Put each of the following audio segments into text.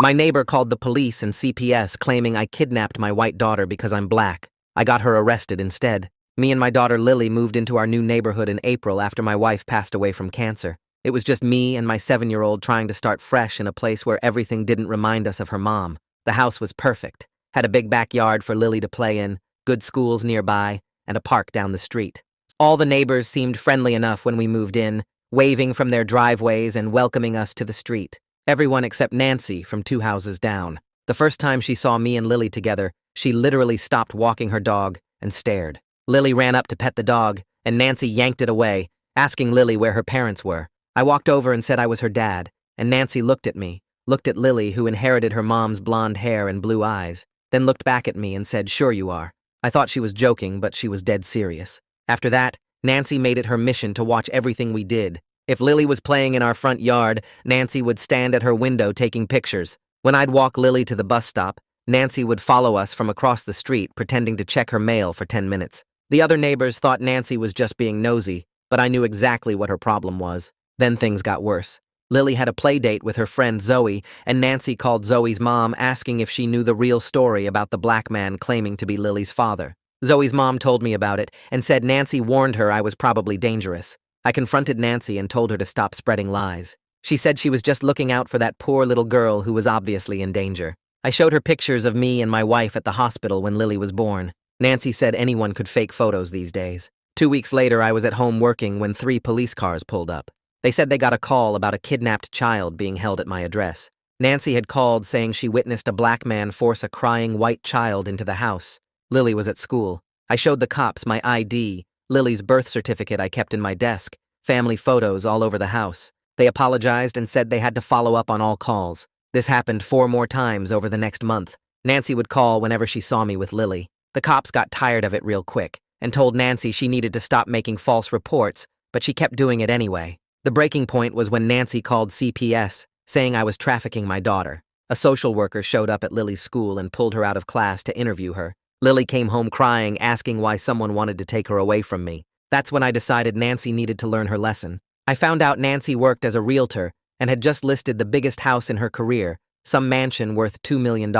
My neighbor called the police and CPS claiming I kidnapped my white daughter because I'm black. I got her arrested instead. Me and my daughter Lily moved into our new neighborhood in April after my wife passed away from cancer. It was just me and my 7-year-old trying to start fresh in a place where everything didn't remind us of her mom. The house was perfect. Had a big backyard for Lily to play in, good schools nearby, and a park down the street. All the neighbors seemed friendly enough when we moved in, waving from their driveways and welcoming us to the street. Everyone except Nancy from 2 houses down. The first time she saw me and Lily together, she literally stopped walking her dog and stared. Lily ran up to pet the dog, and Nancy yanked it away, asking Lily where her parents were. I walked over and said I was her dad, and Nancy looked at me, looked at Lily, who inherited her mom's blonde hair and blue eyes, then looked back at me and said, "Sure you are." I thought she was joking, but she was dead serious. After that, Nancy made it her mission to watch everything we did. If Lily was playing in our front yard, Nancy would stand at her window taking pictures. When I'd walk Lily to the bus stop, Nancy would follow us from across the street, pretending to check her mail for 10 minutes. The other neighbors thought Nancy was just being nosy, but I knew exactly what her problem was. Then things got worse. Lily had a play date with her friend Zoe, and Nancy called Zoe's mom asking if she knew the real story about the black man claiming to be Lily's father. Zoe's mom told me about it and said Nancy warned her I was probably dangerous. I confronted Nancy and told her to stop spreading lies. She said she was just looking out for that poor little girl who was obviously in danger. I showed her pictures of me and my wife at the hospital when Lily was born. Nancy said anyone could fake photos these days. 2 weeks later, I was at home working when 3 police cars pulled up. They said they got a call about a kidnapped child being held at my address. Nancy had called saying she witnessed a black man force a crying white child into the house. Lily was at school. I showed the cops my ID, Lily's birth certificate I kept in my desk, family photos all over the house. They apologized and said they had to follow up on all calls. This happened 4 more times over the next month. Nancy would call whenever she saw me with Lily. The cops got tired of it real quick and told Nancy she needed to stop making false reports, but she kept doing it anyway. The breaking point was when Nancy called CPS, saying I was trafficking my daughter. A social worker showed up at Lily's school and pulled her out of class to interview her. Lily came home crying, asking why someone wanted to take her away from me. That's when I decided Nancy needed to learn her lesson. I found out Nancy worked as a realtor and had just listed the biggest house in her career, some mansion worth $2 million.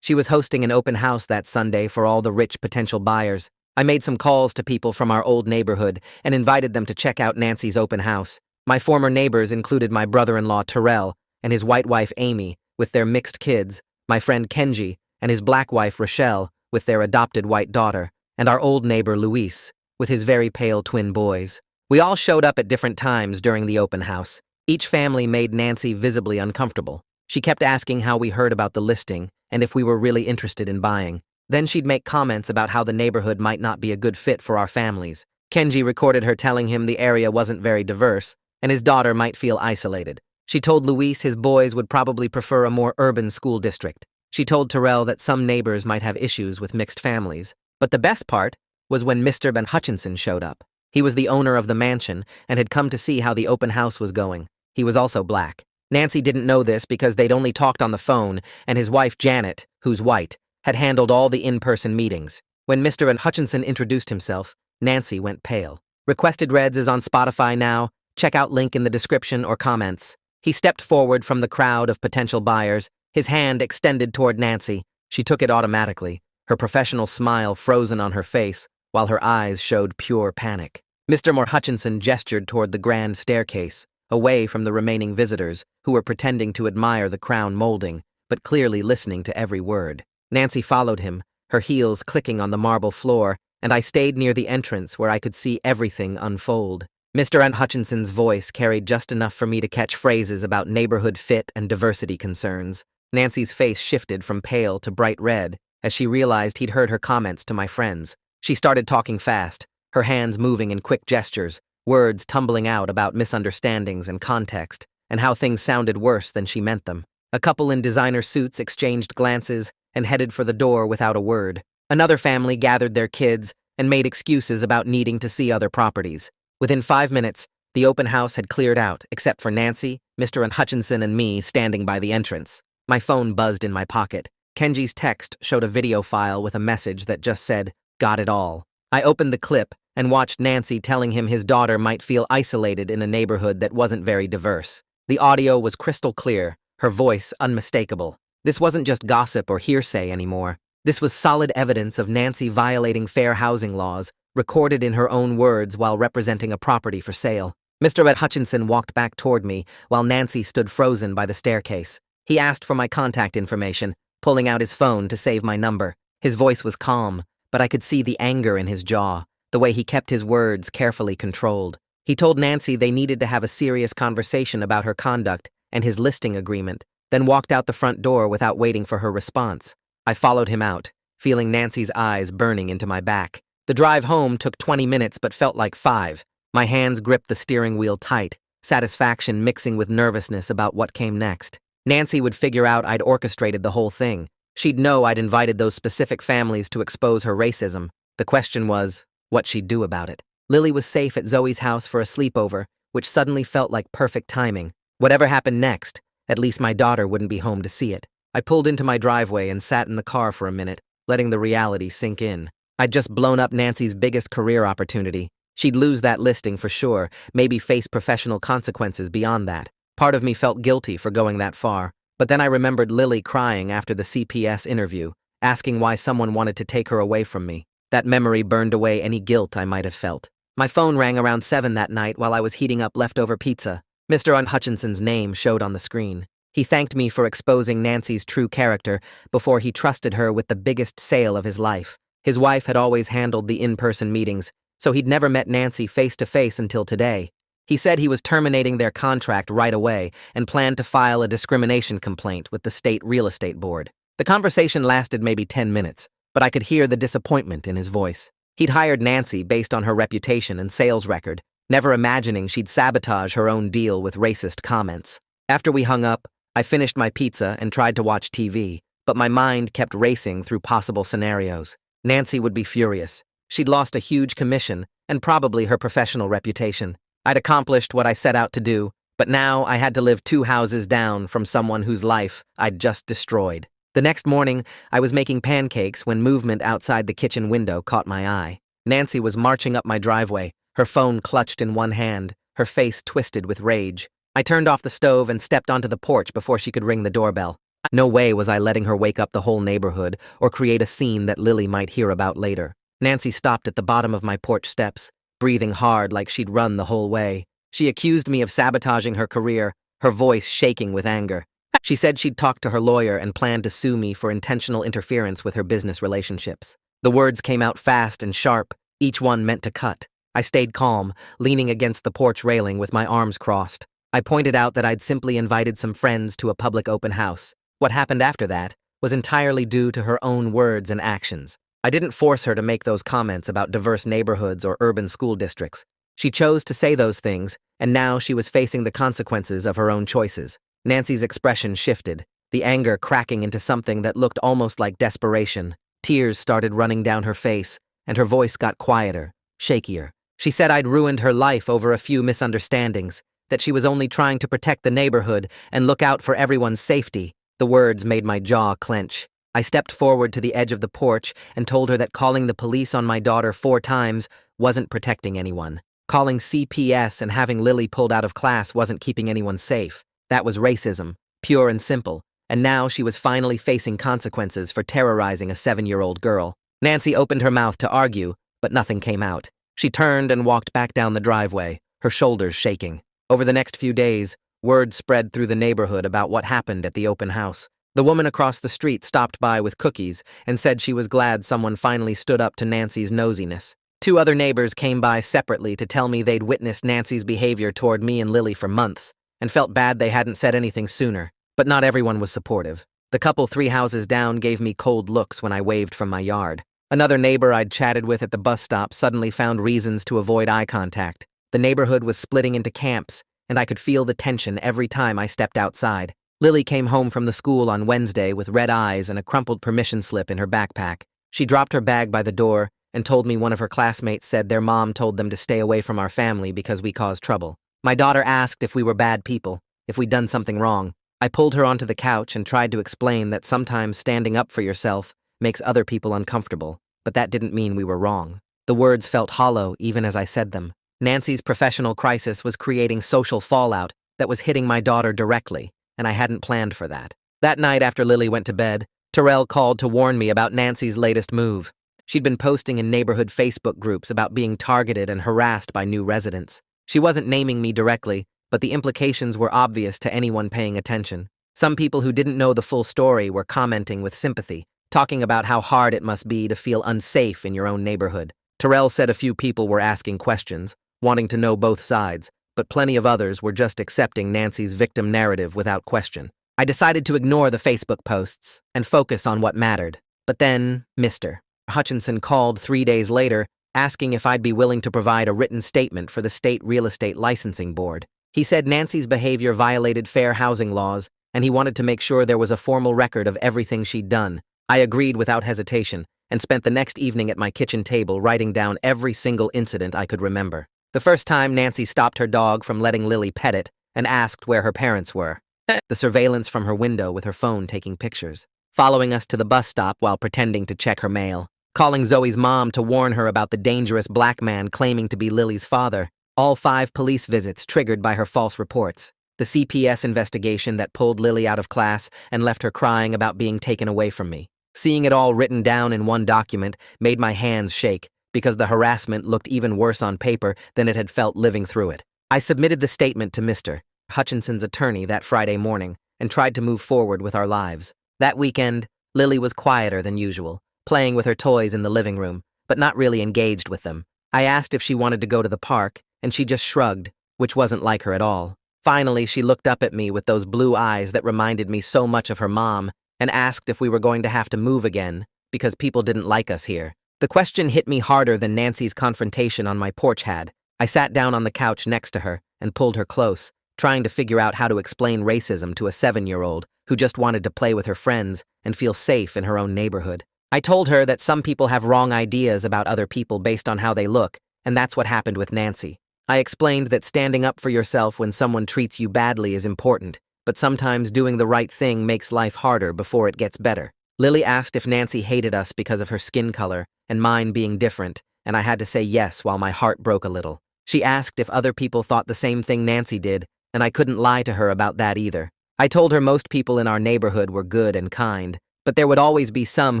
She was hosting an open house that Sunday for all the rich potential buyers. I made some calls to people from our old neighborhood and invited them to check out Nancy's open house. My former neighbors included my brother-in-law Terrell and his white wife Amy with their mixed kids, my friend Kenji and his black wife Rochelle with their adopted white daughter, and our old neighbor Luis with his very pale twin boys. We all showed up at different times during the open house. Each family made Nancy visibly uncomfortable. She kept asking how we heard about the listing and if we were really interested in buying. Then she'd make comments about how the neighborhood might not be a good fit for our families. Kenji recorded her telling him the area wasn't very diverse and his daughter might feel isolated. She told Luis his boys would probably prefer a more urban school district. She told Terrell that some neighbors might have issues with mixed families. But the best part was when Mr. Ben Hutchinson showed up. He was the owner of the mansion and had come to see how the open house was going. He was also black. Nancy didn't know this because they'd only talked on the phone, and his wife Janet, who's white, had handled all the in-person meetings. When Mr. Ben Hutchinson introduced himself, Nancy went pale. Requested Reds is on Spotify now. Check out link in the description or comments. He stepped forward from the crowd of potential buyers, his hand extended toward Nancy. She took it automatically, her professional smile frozen on her face, while her eyes showed pure panic. Mr. Hutchinson gestured toward the grand staircase, away from the remaining visitors, who were pretending to admire the crown molding, but clearly listening to every word. Nancy followed him, her heels clicking on the marble floor, and I stayed near the entrance where I could see everything unfold. Mr. Hutchinson's voice carried just enough for me to catch phrases about neighborhood fit and diversity concerns. Nancy's face shifted from pale to bright red as she realized he'd heard her comments to my friends. She started talking fast, her hands moving in quick gestures, words tumbling out about misunderstandings and context, and how things sounded worse than she meant them. A couple in designer suits exchanged glances and headed for the door without a word. Another family gathered their kids and made excuses about needing to see other properties. Within 5 minutes, the open house had cleared out, except for Nancy, Mr. Hutchinson, and me standing by the entrance. My phone buzzed in my pocket. Kenji's text showed a video file with a message that just said, "Got it all." I opened the clip and watched Nancy telling him his daughter might feel isolated in a neighborhood that wasn't very diverse. The audio was crystal clear, her voice unmistakable. This wasn't just gossip or hearsay anymore. This was solid evidence of Nancy violating fair housing laws, recorded in her own words while representing a property for sale. Mr. Ed Hutchinson walked back toward me while Nancy stood frozen by the staircase. He asked for my contact information, pulling out his phone to save my number. His voice was calm, but I could see the anger in his jaw, the way he kept his words carefully controlled. He told Nancy they needed to have a serious conversation about her conduct and his listing agreement, then walked out the front door without waiting for her response. I followed him out, feeling Nancy's eyes burning into my back. The drive home took 20 minutes but felt like 5. My hands gripped the steering wheel tight, satisfaction mixing with nervousness about what came next. Nancy would figure out I'd orchestrated the whole thing. She'd know I'd invited those specific families to expose her racism. The question was, what she'd do about it. Lily was safe at Zoe's house for a sleepover, which suddenly felt like perfect timing. Whatever happened next, at least my daughter wouldn't be home to see it. I pulled into my driveway and sat in the car for a minute, letting the reality sink in. I'd just blown up Nancy's biggest career opportunity. She'd lose that listing for sure, maybe face professional consequences beyond that. Part of me felt guilty for going that far, but then I remembered Lily crying after the CPS interview, asking why someone wanted to take her away from me. That memory burned away any guilt I might have felt. My phone rang around 7 that night while I was heating up leftover pizza. Mr. Hutchinson's name showed on the screen. He thanked me for exposing Nancy's true character before he trusted her with the biggest sale of his life. His wife had always handled the in-person meetings, so he'd never met Nancy face-to-face until today. He said he was terminating their contract right away and planned to file a discrimination complaint with the state real estate board. The conversation lasted maybe 10 minutes, but I could hear the disappointment in his voice. He'd hired Nancy based on her reputation and sales record, never imagining she'd sabotage her own deal with racist comments. After we hung up, I finished my pizza and tried to watch TV, but my mind kept racing through possible scenarios. Nancy would be furious. She'd lost a huge commission and probably her professional reputation. I'd accomplished what I set out to do, but now I had to live 2 houses down from someone whose life I'd just destroyed. The next morning, I was making pancakes when movement outside the kitchen window caught my eye. Nancy was marching up my driveway, her phone clutched in one hand, her face twisted with rage. I turned off the stove and stepped onto the porch before she could ring the doorbell. No way was I letting her wake up the whole neighborhood or create a scene that Lily might hear about later. Nancy stopped at the bottom of my porch steps, breathing hard like she'd run the whole way. She accused me of sabotaging her career, her voice shaking with anger. She said she'd talked to her lawyer and planned to sue me for intentional interference with her business relationships. The words came out fast and sharp, each one meant to cut. I stayed calm, leaning against the porch railing with my arms crossed. I pointed out that I'd simply invited some friends to a public open house. What happened after that was entirely due to her own words and actions. I didn't force her to make those comments about diverse neighborhoods or urban school districts. She chose to say those things, and now she was facing the consequences of her own choices. Nancy's expression shifted, the anger cracking into something that looked almost like desperation. Tears started running down her face, and her voice got quieter, shakier. She said I'd ruined her life over a few misunderstandings, that she was only trying to protect the neighborhood and look out for everyone's safety. The words made my jaw clench. I stepped forward to the edge of the porch and told her that calling the police on my daughter 4 times wasn't protecting anyone. Calling CPS and having Lily pulled out of class wasn't keeping anyone safe. That was racism, pure and simple, and now she was finally facing consequences for terrorizing a 7-year-old girl. Nancy opened her mouth to argue, but nothing came out. She turned and walked back down the driveway, her shoulders shaking. Over the next few days, word spread through the neighborhood about what happened at the open house. The woman across the street stopped by with cookies and said she was glad someone finally stood up to Nancy's nosiness. 2 other neighbors came by separately to tell me they'd witnessed Nancy's behavior toward me and Lily for months, and felt bad they hadn't said anything sooner. But not everyone was supportive. The couple 3 houses down gave me cold looks when I waved from my yard. Another neighbor I'd chatted with at the bus stop suddenly found reasons to avoid eye contact. The neighborhood was splitting into camps, and I could feel the tension every time I stepped outside. Lily came home from the school on Wednesday with red eyes and a crumpled permission slip in her backpack. She dropped her bag by the door and told me one of her classmates said their mom told them to stay away from our family because we caused trouble. My daughter asked if we were bad people, if we'd done something wrong. I pulled her onto the couch and tried to explain that sometimes standing up for yourself makes other people uncomfortable, but that didn't mean we were wrong. The words felt hollow even as I said them. Nancy's professional crisis was creating social fallout that was hitting my daughter directly, and I hadn't planned for that. That night after Lily went to bed, Terrell called to warn me about Nancy's latest move. She'd been posting in neighborhood Facebook groups about being targeted and harassed by new residents. She wasn't naming me directly, but the implications were obvious to anyone paying attention. Some people who didn't know the full story were commenting with sympathy, talking about how hard it must be to feel unsafe in your own neighborhood. Terrell said a few people were asking questions, wanting to know both sides, but plenty of others were just accepting Nancy's victim narrative without question. I decided to ignore the Facebook posts and focus on what mattered. But then, Mr. Hutchinson called 3 days later, asking if I'd be willing to provide a written statement for the State Real Estate Licensing Board. He said Nancy's behavior violated fair housing laws, and he wanted to make sure there was a formal record of everything she'd done. I agreed without hesitation, and spent the next evening at my kitchen table writing down every single incident I could remember. The first time Nancy stopped her dog from letting Lily pet it and asked where her parents were. The surveillance from her window with her phone taking pictures. Following us to the bus stop while pretending to check her mail. Calling Zoe's mom to warn her about the dangerous black man claiming to be Lily's father. All 5 police visits triggered by her false reports. The CPS investigation that pulled Lily out of class and left her crying about being taken away from me. Seeing it all written down in one document made my hands shake because the harassment looked even worse on paper than it had felt living through it. I submitted the statement to Mr. Hutchinson's attorney that Friday morning and tried to move forward with our lives. That weekend, Lily was quieter than usual, playing with her toys in the living room, but not really engaged with them. I asked if she wanted to go to the park, and she just shrugged, which wasn't like her at all. Finally, she looked up at me with those blue eyes that reminded me so much of her mom and asked if we were going to have to move again because people didn't like us here. The question hit me harder than Nancy's confrontation on my porch had. I sat down on the couch next to her and pulled her close, trying to figure out how to explain racism to a 7-year-old who just wanted to play with her friends and feel safe in her own neighborhood. I told her that some people have wrong ideas about other people based on how they look, and that's what happened with Nancy. I explained that standing up for yourself when someone treats you badly is important, but sometimes doing the right thing makes life harder before it gets better. Lily asked if Nancy hated us because of her skin color and mine being different, and I had to say yes while my heart broke a little. She asked if other people thought the same thing Nancy did, and I couldn't lie to her about that either. I told her most people in our neighborhood were good and kind, but there would always be some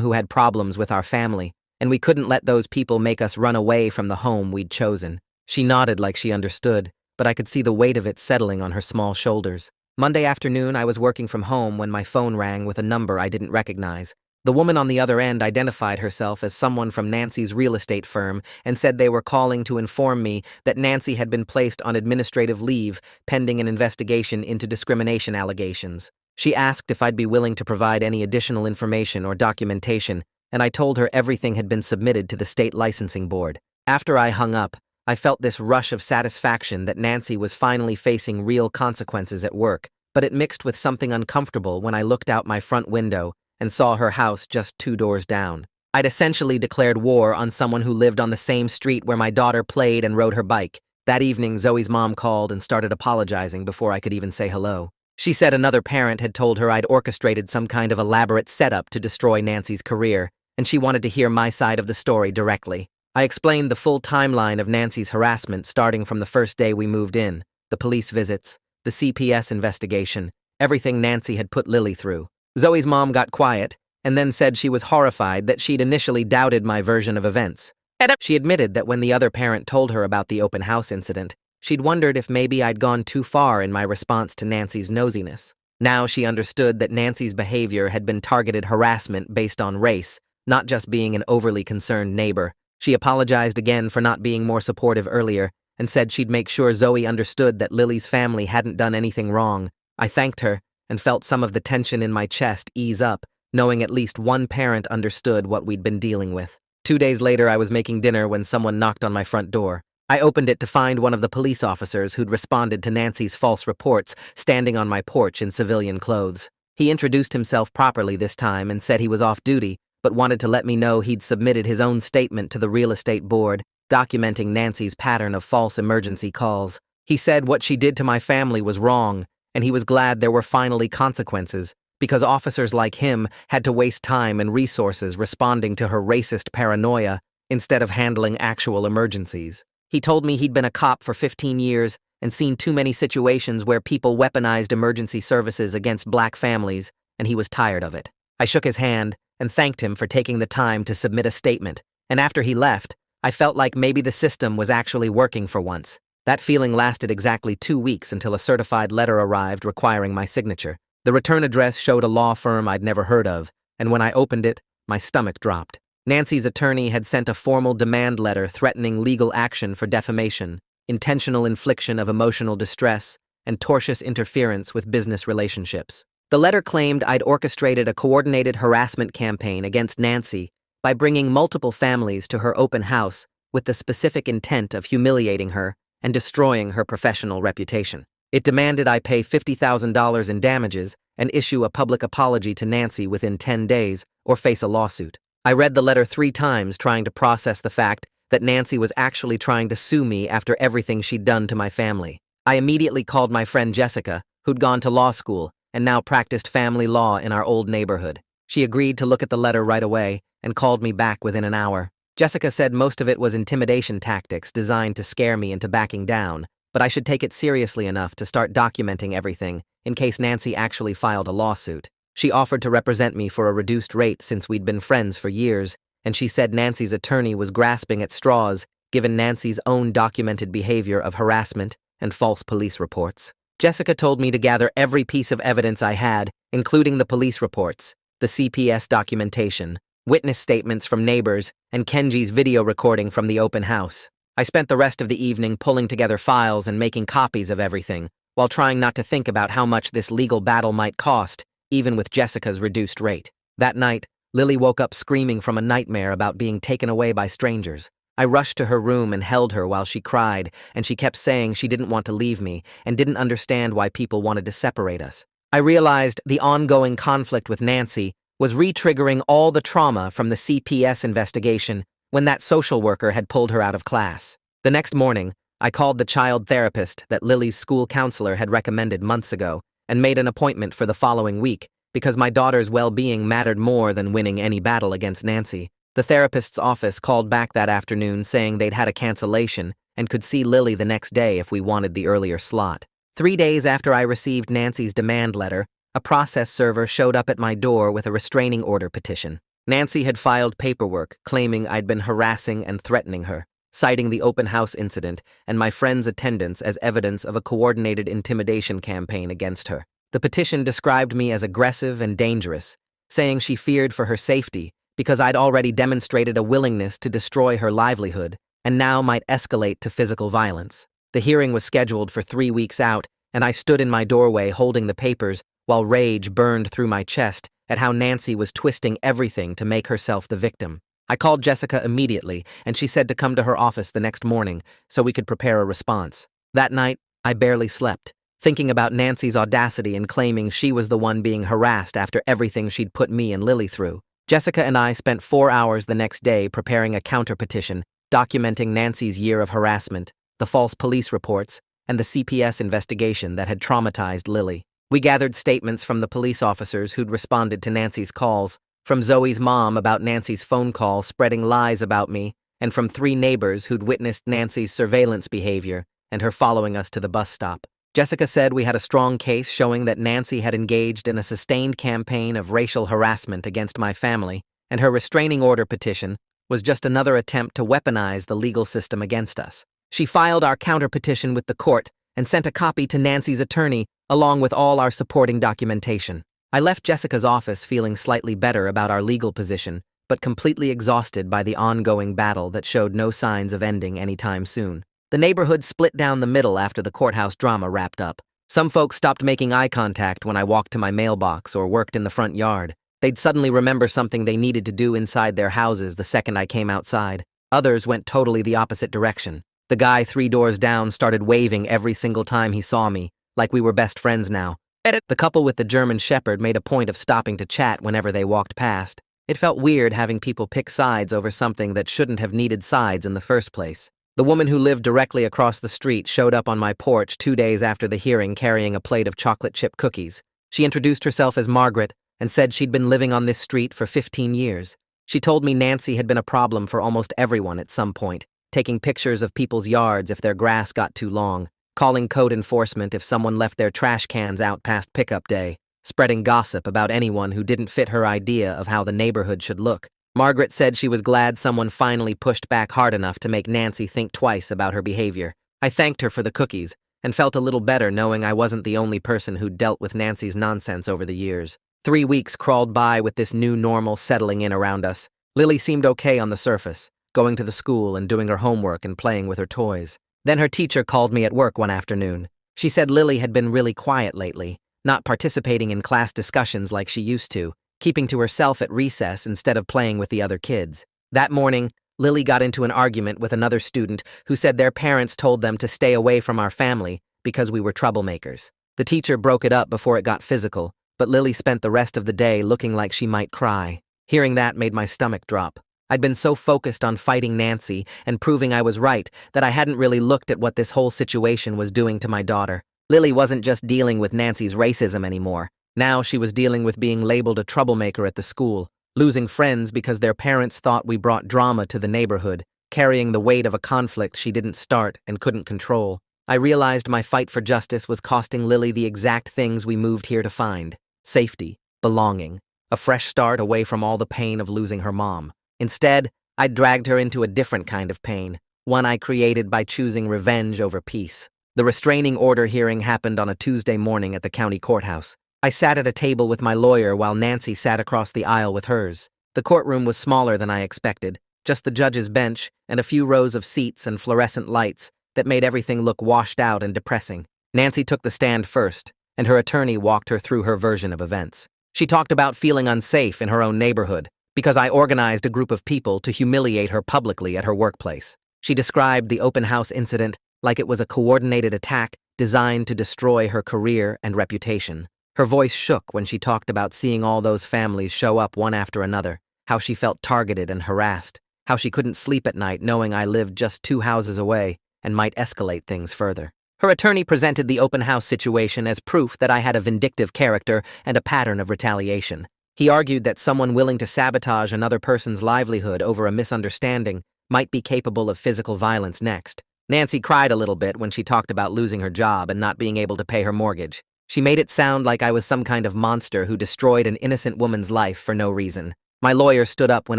who had problems with our family, and we couldn't let those people make us run away from the home we'd chosen. She nodded like she understood, but I could see the weight of it settling on her small shoulders. Monday afternoon, I was working from home when my phone rang with a number I didn't recognize. The woman on the other end identified herself as someone from Nancy's real estate firm and said they were calling to inform me that Nancy had been placed on administrative leave pending an investigation into discrimination allegations. She asked if I'd be willing to provide any additional information or documentation, and I told her everything had been submitted to the state licensing board. After I hung up, I felt this rush of satisfaction that Nancy was finally facing real consequences at work, but it mixed with something uncomfortable when I looked out my front window and saw her house just 2 doors down. I'd essentially declared war on someone who lived on the same street where my daughter played and rode her bike. That evening, Zoe's mom called and started apologizing before I could even say hello. She said another parent had told her I'd orchestrated some kind of elaborate setup to destroy Nancy's career, and she wanted to hear my side of the story directly. I explained the full timeline of Nancy's harassment starting from the first day we moved in, the police visits, the CPS investigation, everything Nancy had put Lily through. Zoe's mom got quiet and then said she was horrified that she'd initially doubted my version of events. She admitted that when the other parent told her about the open house incident, she'd wondered if maybe I'd gone too far in my response to Nancy's nosiness. Now she understood that Nancy's behavior had been targeted harassment based on race, not just being an overly concerned neighbor. She apologized again for not being more supportive earlier and said she'd make sure Zoe understood that Lily's family hadn't done anything wrong. I thanked her and felt some of the tension in my chest ease up, knowing at least one parent understood what we'd been dealing with. 2 days later, I was making dinner when someone knocked on my front door. I opened it to find one of the police officers who'd responded to Nancy's false reports standing on my porch in civilian clothes. He introduced himself properly this time and said he was off duty, but wanted to let me know he'd submitted his own statement to the real estate board, documenting Nancy's pattern of false emergency calls. He said what she did to my family was wrong, and he was glad there were finally consequences, because officers like him had to waste time and resources responding to her racist paranoia instead of handling actual emergencies. He told me he'd been a cop for 15 years and seen too many situations where people weaponized emergency services against black families, and he was tired of it. I shook his hand and thanked him for taking the time to submit a statement, and after he left, I felt like maybe the system was actually working for once. That feeling lasted exactly 2 weeks until a certified letter arrived requiring my signature. The return address showed a law firm I'd never heard of, and when I opened it, my stomach dropped. Nancy's attorney had sent a formal demand letter threatening legal action for defamation, intentional infliction of emotional distress, and tortious interference with business relationships. The letter claimed I'd orchestrated a coordinated harassment campaign against Nancy by bringing multiple families to her open house with the specific intent of humiliating her and destroying her professional reputation. It demanded I pay $50,000 in damages and issue a public apology to Nancy within 10 days or face a lawsuit. I read the letter 3 times trying to process the fact that Nancy was actually trying to sue me after everything she'd done to my family. I immediately called my friend Jessica, who'd gone to law school and now practiced family law in our old neighborhood. She agreed to look at the letter right away and called me back within an hour. Jessica said most of it was intimidation tactics designed to scare me into backing down, but I should take it seriously enough to start documenting everything in case Nancy actually filed a lawsuit. She offered to represent me for a reduced rate since we'd been friends for years, and she said Nancy's attorney was grasping at straws given Nancy's own documented behavior of harassment and false police reports. Jessica told me to gather every piece of evidence I had, including the police reports, the CPS documentation, witness statements from neighbors, and Kenji's video recording from the open house. I spent the rest of the evening pulling together files and making copies of everything, while trying not to think about how much this legal battle might cost, even with Jessica's reduced rate. That night, Lily woke up screaming from a nightmare about being taken away by strangers. I rushed to her room and held her while she cried, and she kept saying she didn't want to leave me and didn't understand why people wanted to separate us. I realized the ongoing conflict with Nancy was re-triggering all the trauma from the CPS investigation when that social worker had pulled her out of class. The next morning, I called the child therapist that Lily's school counselor had recommended months ago and made an appointment for the following week because my daughter's well-being mattered more than winning any battle against Nancy. The therapist's office called back that afternoon saying they'd had a cancellation and could see Lily the next day if we wanted the earlier slot. 3 days after I received Nancy's demand letter, a process server showed up at my door with a restraining order petition. Nancy had filed paperwork claiming I'd been harassing and threatening her, citing the open house incident and my friend's attendance as evidence of a coordinated intimidation campaign against her. The petition described me as aggressive and dangerous, saying she feared for her safety because I'd already demonstrated a willingness to destroy her livelihood and now might escalate to physical violence. The hearing was scheduled for 3 weeks out, and I stood in my doorway holding the papers while rage burned through my chest at how Nancy was twisting everything to make herself the victim. I called Jessica immediately, and she said to come to her office the next morning so we could prepare a response. That night, I barely slept, thinking about Nancy's audacity in claiming she was the one being harassed after everything she'd put me and Lily through. Jessica and I spent 4 hours the next day preparing a counter-petition documenting Nancy's year of harassment, the false police reports, and the CPS investigation that had traumatized Lily. We gathered statements from the police officers who'd responded to Nancy's calls, from Zoe's mom about Nancy's phone call spreading lies about me, and from 3 neighbors who'd witnessed Nancy's surveillance behavior and her following us to the bus stop. Jessica said we had a strong case showing that Nancy had engaged in a sustained campaign of racial harassment against my family, and her restraining order petition was just another attempt to weaponize the legal system against us. She filed our counter-petition with the court and sent a copy to Nancy's attorney along with all our supporting documentation. I left Jessica's office feeling slightly better about our legal position, but completely exhausted by the ongoing battle that showed no signs of ending anytime soon. The neighborhood split down the middle after the courthouse drama wrapped up. Some folks stopped making eye contact when I walked to my mailbox or worked in the front yard. They'd suddenly remember something they needed to do inside their houses the second I came outside. Others went totally the opposite direction. The guy 3 doors down started waving every single time he saw me, like we were best friends now. The couple with the German Shepherd made a point of stopping to chat whenever they walked past. It felt weird having people pick sides over something that shouldn't have needed sides in the first place. The woman who lived directly across the street showed up on my porch 2 days after the hearing carrying a plate of chocolate chip cookies. She introduced herself as Margaret and said she'd been living on this street for 15 years. She told me Nancy had been a problem for almost everyone at some point, taking pictures of people's yards if their grass got too long. calling code enforcement if someone left their trash cans out past pickup day, spreading gossip about anyone who didn't fit her idea of how the neighborhood should look. Margaret said she was glad someone finally pushed back hard enough to make Nancy think twice about her behavior. I thanked her for the cookies and felt a little better knowing I wasn't the only person who'd dealt with Nancy's nonsense over the years. 3 weeks crawled by with this new normal settling in around us. Lily seemed okay on the surface, going to the school and doing her homework and playing with her toys. Then her teacher called me at work one afternoon. She said Lily had been really quiet lately, not participating in class discussions like she used to, keeping to herself at recess instead of playing with the other kids. That morning, Lily got into an argument with another student who said their parents told them to stay away from our family because we were troublemakers. The teacher broke it up before it got physical, but Lily spent the rest of the day looking like she might cry. Hearing that made my stomach drop. I'd been so focused on fighting Nancy and proving I was right that I hadn't really looked at what this whole situation was doing to my daughter. Lily wasn't just dealing with Nancy's racism anymore. Now she was dealing with being labeled a troublemaker at the school, losing friends because their parents thought we brought drama to the neighborhood, carrying the weight of a conflict she didn't start and couldn't control. I realized my fight for justice was costing Lily the exact things we moved here to find: safety, belonging, a fresh start away from all the pain of losing her mom. Instead, I dragged her into a different kind of pain, one I created by choosing revenge over peace. The restraining order hearing happened on a Tuesday morning at the county courthouse. I sat at a table with my lawyer while Nancy sat across the aisle with hers. The courtroom was smaller than I expected, just the judge's bench and a few rows of seats and fluorescent lights that made everything look washed out and depressing. Nancy took the stand first, and her attorney walked her through her version of events. She talked about feeling unsafe in her own neighborhood because I organized a group of people to humiliate her publicly at her workplace. She described the open house incident like it was a coordinated attack designed to destroy her career and reputation. Her voice shook when she talked about seeing all those families show up one after another, how she felt targeted and harassed, how she couldn't sleep at night knowing I lived just 2 houses away and might escalate things further. Her attorney presented the open house situation as proof that I had a vindictive character and a pattern of retaliation. He argued that someone willing to sabotage another person's livelihood over a misunderstanding might be capable of physical violence next. Nancy cried a little bit when she talked about losing her job and not being able to pay her mortgage. She made it sound like I was some kind of monster who destroyed an innocent woman's life for no reason. My lawyer stood up when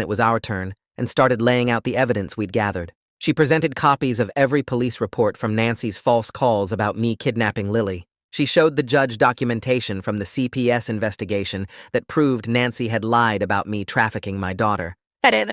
it was our turn and started laying out the evidence we'd gathered. She presented copies of every police report from Nancy's false calls about me kidnapping Lily. She showed the judge documentation from the CPS investigation that proved Nancy had lied about me trafficking my daughter.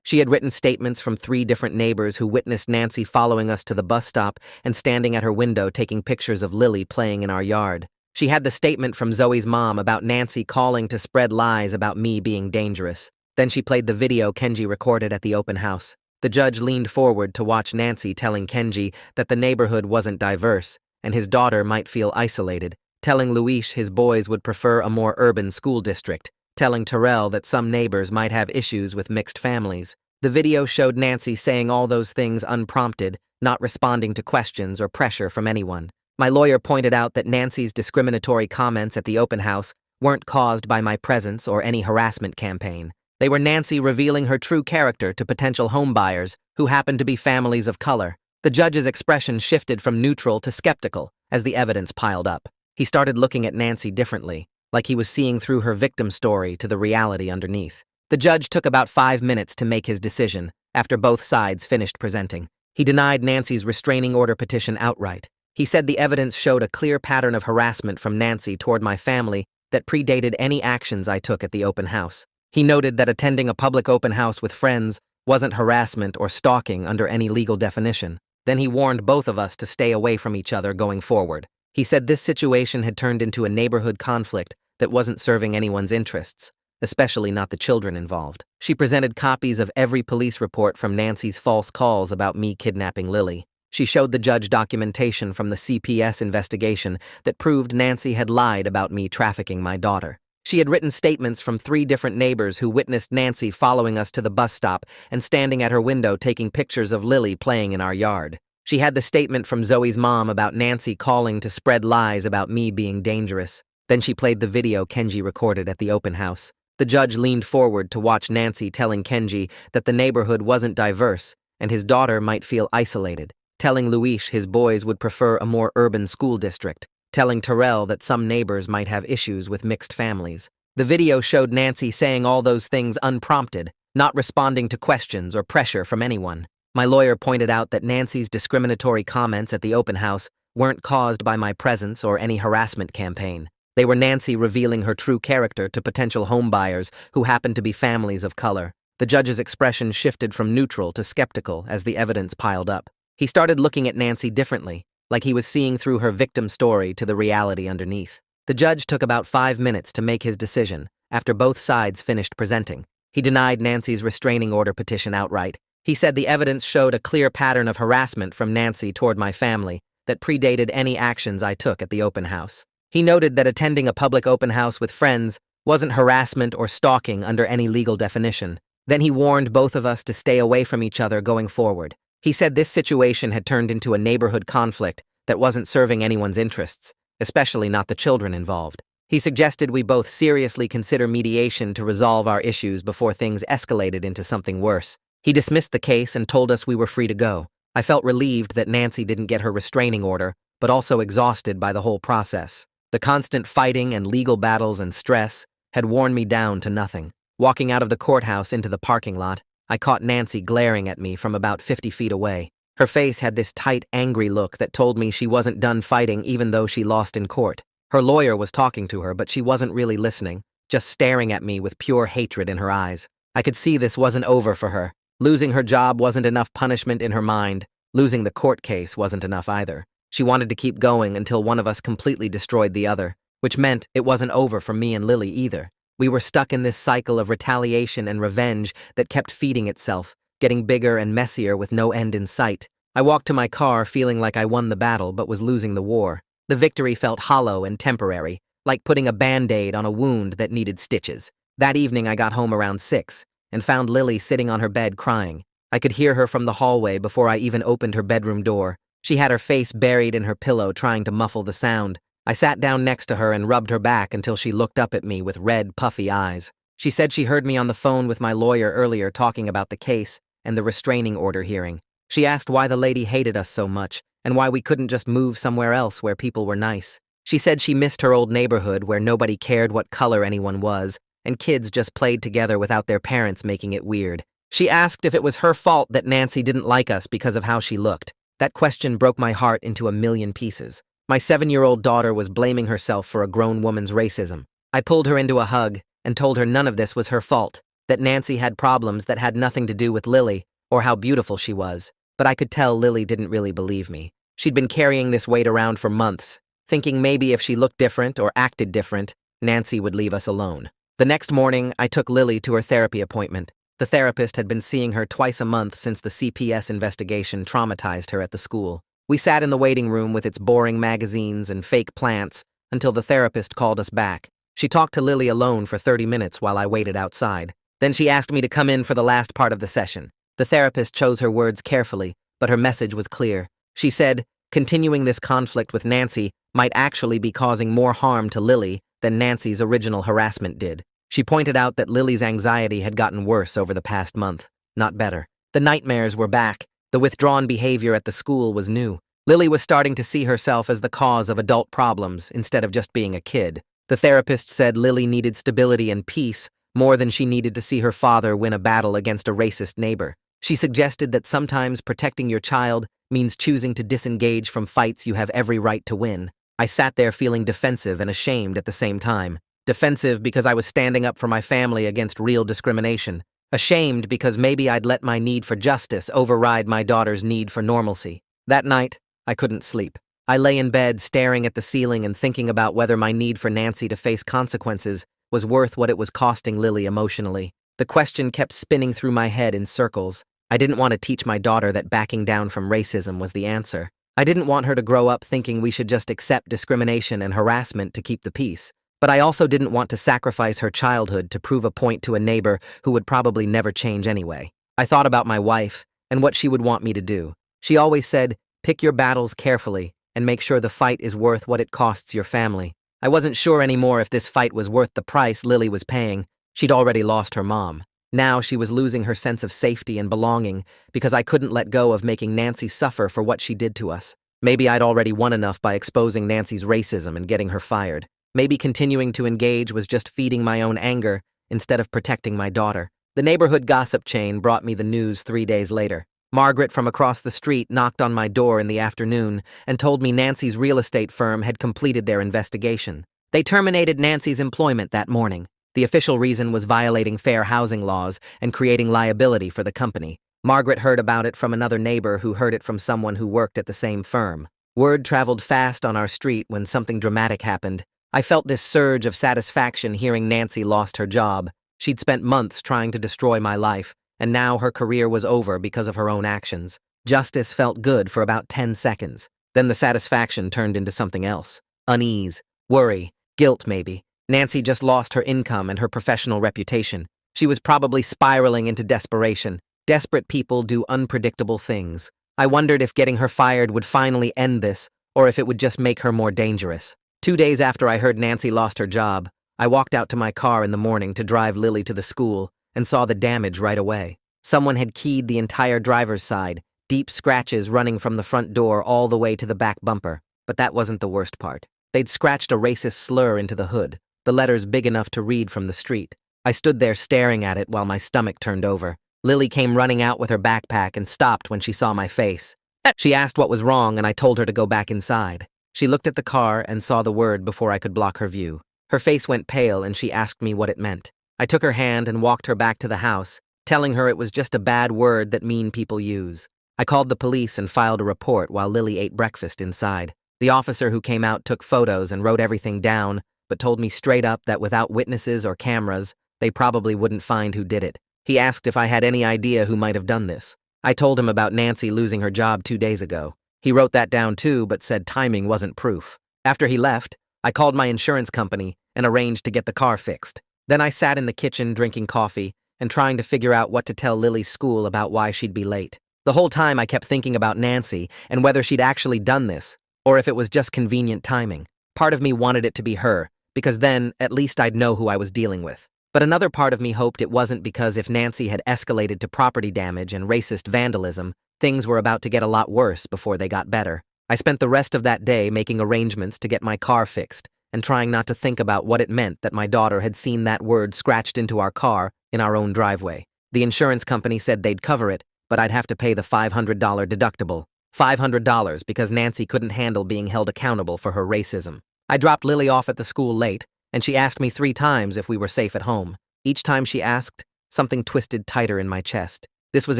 She had written statements from 3 different neighbors who witnessed Nancy following us to the bus stop and standing at her window taking pictures of Lily playing in our yard. She had the statement from Zoe's mom about Nancy calling to spread lies about me being dangerous. Then she played the video Kenji recorded at the open house. The judge leaned forward to watch Nancy telling Kenji that the neighborhood wasn't diverse and his daughter might feel isolated, telling Luis his boys would prefer a more urban school district, telling Terrell that some neighbors might have issues with mixed families. The video showed Nancy saying all those things unprompted, not responding to questions or pressure from anyone. My lawyer pointed out that Nancy's discriminatory comments at the open house weren't caused by my presence or any harassment campaign. They were Nancy revealing her true character to potential homebuyers who happened to be families of color. The judge's expression shifted from neutral to skeptical as the evidence piled up. He started looking at Nancy differently, like he was seeing through her victim story to the reality underneath. The judge took about 5 minutes to make his decision after both sides finished presenting. He denied Nancy's restraining order petition outright. He said the evidence showed a clear pattern of harassment from Nancy toward my family that predated any actions I took at the open house. He noted that attending a public open house with friends wasn't harassment or stalking under any legal definition. Then he warned both of us to stay away from each other going forward. He said this situation had turned into a neighborhood conflict that wasn't serving anyone's interests, especially not the children involved. She presented copies of every police report from Nancy's false calls about me kidnapping Lily. She showed the judge documentation from the CPS investigation that proved Nancy had lied about me trafficking my daughter. She had written statements from 3 different neighbors who witnessed Nancy following us to the bus stop and standing at her window taking pictures of Lily playing in our yard. She had the statement from Zoe's mom about Nancy calling to spread lies about me being dangerous. Then she played the video Kenji recorded at the open house. The judge leaned forward to watch Nancy telling Kenji that the neighborhood wasn't diverse and his daughter might feel isolated, telling Luis his boys would prefer a more urban school district, telling Terrell that some neighbors might have issues with mixed families. The video showed Nancy saying all those things unprompted, not responding to questions or pressure from anyone. My lawyer pointed out that Nancy's discriminatory comments at the open house weren't caused by my presence or any harassment campaign. They were Nancy revealing her true character to potential homebuyers who happened to be families of color. The judge's expression shifted from neutral to skeptical as the evidence piled up. He started looking at Nancy differently, like he was seeing through her victim story to the reality underneath. The judge took about 5 minutes to make his decision, after both sides finished presenting. He denied Nancy's restraining order petition outright. He said the evidence showed a clear pattern of harassment from Nancy toward my family that predated any actions I took at the open house. He noted that attending a public open house with friends wasn't harassment or stalking under any legal definition. Then he warned both of us to stay away from each other going forward. He said this situation had turned into a neighborhood conflict that wasn't serving anyone's interests, especially not the children involved. He suggested we both seriously consider mediation to resolve our issues before things escalated into something worse. He dismissed the case and told us we were free to go. I felt relieved that Nancy didn't get her restraining order, but also exhausted by the whole process. The constant fighting and legal battles and stress had worn me down to nothing. Walking out of the courthouse into the parking lot, I caught Nancy glaring at me from about 50 feet away. Her face had this tight, angry look that told me she wasn't done fighting even though she lost in court. Her lawyer was talking to her, but she wasn't really listening, just staring at me with pure hatred in her eyes. I could see this wasn't over for her. Losing her job wasn't enough punishment in her mind. Losing the court case wasn't enough either. She wanted to keep going until one of us completely destroyed the other, which meant it wasn't over for me and Lily either. We were stuck in this cycle of retaliation and revenge that kept feeding itself, getting bigger and messier with no end in sight. I walked to my car feeling like I won the battle but was losing the war. The victory felt hollow and temporary, like putting a Band-Aid on a wound that needed stitches. That evening I got home around 6 and found Lily sitting on her bed crying. I could hear her from the hallway before I even opened her bedroom door. She had her face buried in her pillow trying to muffle the sound. I sat down next to her and rubbed her back until she looked up at me with red, puffy eyes. She said she heard me on the phone with my lawyer earlier talking about the case and the restraining order hearing. She asked why the lady hated us so much and why we couldn't just move somewhere else where people were nice. She said she missed her old neighborhood where nobody cared what color anyone was and kids just played together without their parents making it weird. She asked if it was her fault that Nancy didn't like us because of how she looked. That question broke my heart into a million pieces. My 7-year-old daughter was blaming herself for a grown woman's racism. I pulled her into a hug and told her none of this was her fault, that Nancy had problems that had nothing to do with Lily or how beautiful she was. But I could tell Lily didn't really believe me. She'd been carrying this weight around for months, thinking maybe if she looked different or acted different, Nancy would leave us alone. The next morning, I took Lily to her therapy appointment. The therapist had been seeing her twice a month since the CPS investigation traumatized her at the school. We sat in the waiting room with its boring magazines and fake plants until the therapist called us back. She talked to Lily alone for 30 minutes while I waited outside. Then she asked me to come in for the last part of the session. The therapist chose her words carefully, but her message was clear. She said, continuing this conflict with Nancy might actually be causing more harm to Lily than Nancy's original harassment did. She pointed out that Lily's anxiety had gotten worse over the past month, not better. The nightmares were back. The withdrawn behavior at the school was new. Lily was starting to see herself as the cause of adult problems instead of just being a kid. The therapist said Lily needed stability and peace more than she needed to see her father win a battle against a racist neighbor. She suggested that sometimes protecting your child means choosing to disengage from fights you have every right to win. I sat there feeling defensive and ashamed at the same time. Defensive because I was standing up for my family against real discrimination. Ashamed because maybe I'd let my need for justice override my daughter's need for normalcy. That night, I couldn't sleep. I lay in bed staring at the ceiling and thinking about whether my need for Nancy to face consequences was worth what it was costing Lily emotionally. The question kept spinning through my head in circles. I didn't want to teach my daughter that backing down from racism was the answer. I didn't want her to grow up thinking we should just accept discrimination and harassment to keep the peace. But I also didn't want to sacrifice her childhood to prove a point to a neighbor who would probably never change anyway. I thought about my wife and what she would want me to do. She always said, pick your battles carefully and make sure the fight is worth what it costs your family. I wasn't sure anymore if this fight was worth the price Lily was paying. She'd already lost her mom. Now she was losing her sense of safety and belonging because I couldn't let go of making Nancy suffer for what she did to us. Maybe I'd already won enough by exposing Nancy's racism and getting her fired. Maybe continuing to engage was just feeding my own anger instead of protecting my daughter. The neighborhood gossip chain brought me the news 3 days later. Margaret from across the street knocked on my door in the afternoon and told me Nancy's real estate firm had completed their investigation. They terminated Nancy's employment that morning. The official reason was violating fair housing laws and creating liability for the company. Margaret heard about it from another neighbor who heard it from someone who worked at the same firm. Word traveled fast on our street when something dramatic happened. I felt this surge of satisfaction hearing Nancy lost her job. She'd spent months trying to destroy my life, and now her career was over because of her own actions. Justice felt good for about 10 seconds. Then the satisfaction turned into something else. Unease, worry, guilt maybe. Nancy just lost her income and her professional reputation. She was probably spiraling into desperation. Desperate people do unpredictable things. I wondered if getting her fired would finally end this, or if it would just make her more dangerous. 2 days after I heard Nancy lost her job, I walked out to my car in the morning to drive Lily to the school and saw the damage right away. Someone had keyed the entire driver's side, deep scratches running from the front door all the way to the back bumper. But that wasn't the worst part. They'd scratched a racist slur into the hood, the letters big enough to read from the street. I stood there staring at it while my stomach turned over. Lily came running out with her backpack and stopped when she saw my face. She asked what was wrong, and I told her to go back inside. She looked at the car and saw the word before I could block her view. Her face went pale, and she asked me what it meant. I took her hand and walked her back to the house, telling her it was just a bad word that mean people use. I called the police and filed a report while Lily ate breakfast inside. The officer who came out took photos and wrote everything down, but told me straight up that without witnesses or cameras, they probably wouldn't find who did it. He asked if I had any idea who might have done this. I told him about Nancy losing her job 2 days ago. He wrote that down too, but said timing wasn't proof. After he left, I called my insurance company and arranged to get the car fixed. Then I sat in the kitchen drinking coffee and trying to figure out what to tell Lily's school about why she'd be late. The whole time I kept thinking about Nancy and whether she'd actually done this, or if it was just convenient timing. Part of me wanted it to be her, because then at least I'd know who I was dealing with. But another part of me hoped it wasn't, because if Nancy had escalated to property damage and racist vandalism, things were about to get a lot worse before they got better. I spent the rest of that day making arrangements to get my car fixed and trying not to think about what it meant that my daughter had seen that word scratched into our car in our own driveway. The insurance company said they'd cover it, but I'd have to pay the $500 deductible. $500 because Nancy couldn't handle being held accountable for her racism. I dropped Lily off at the school late, and she asked me 3 times if we were safe at home. Each time she asked, something twisted tighter in my chest. This was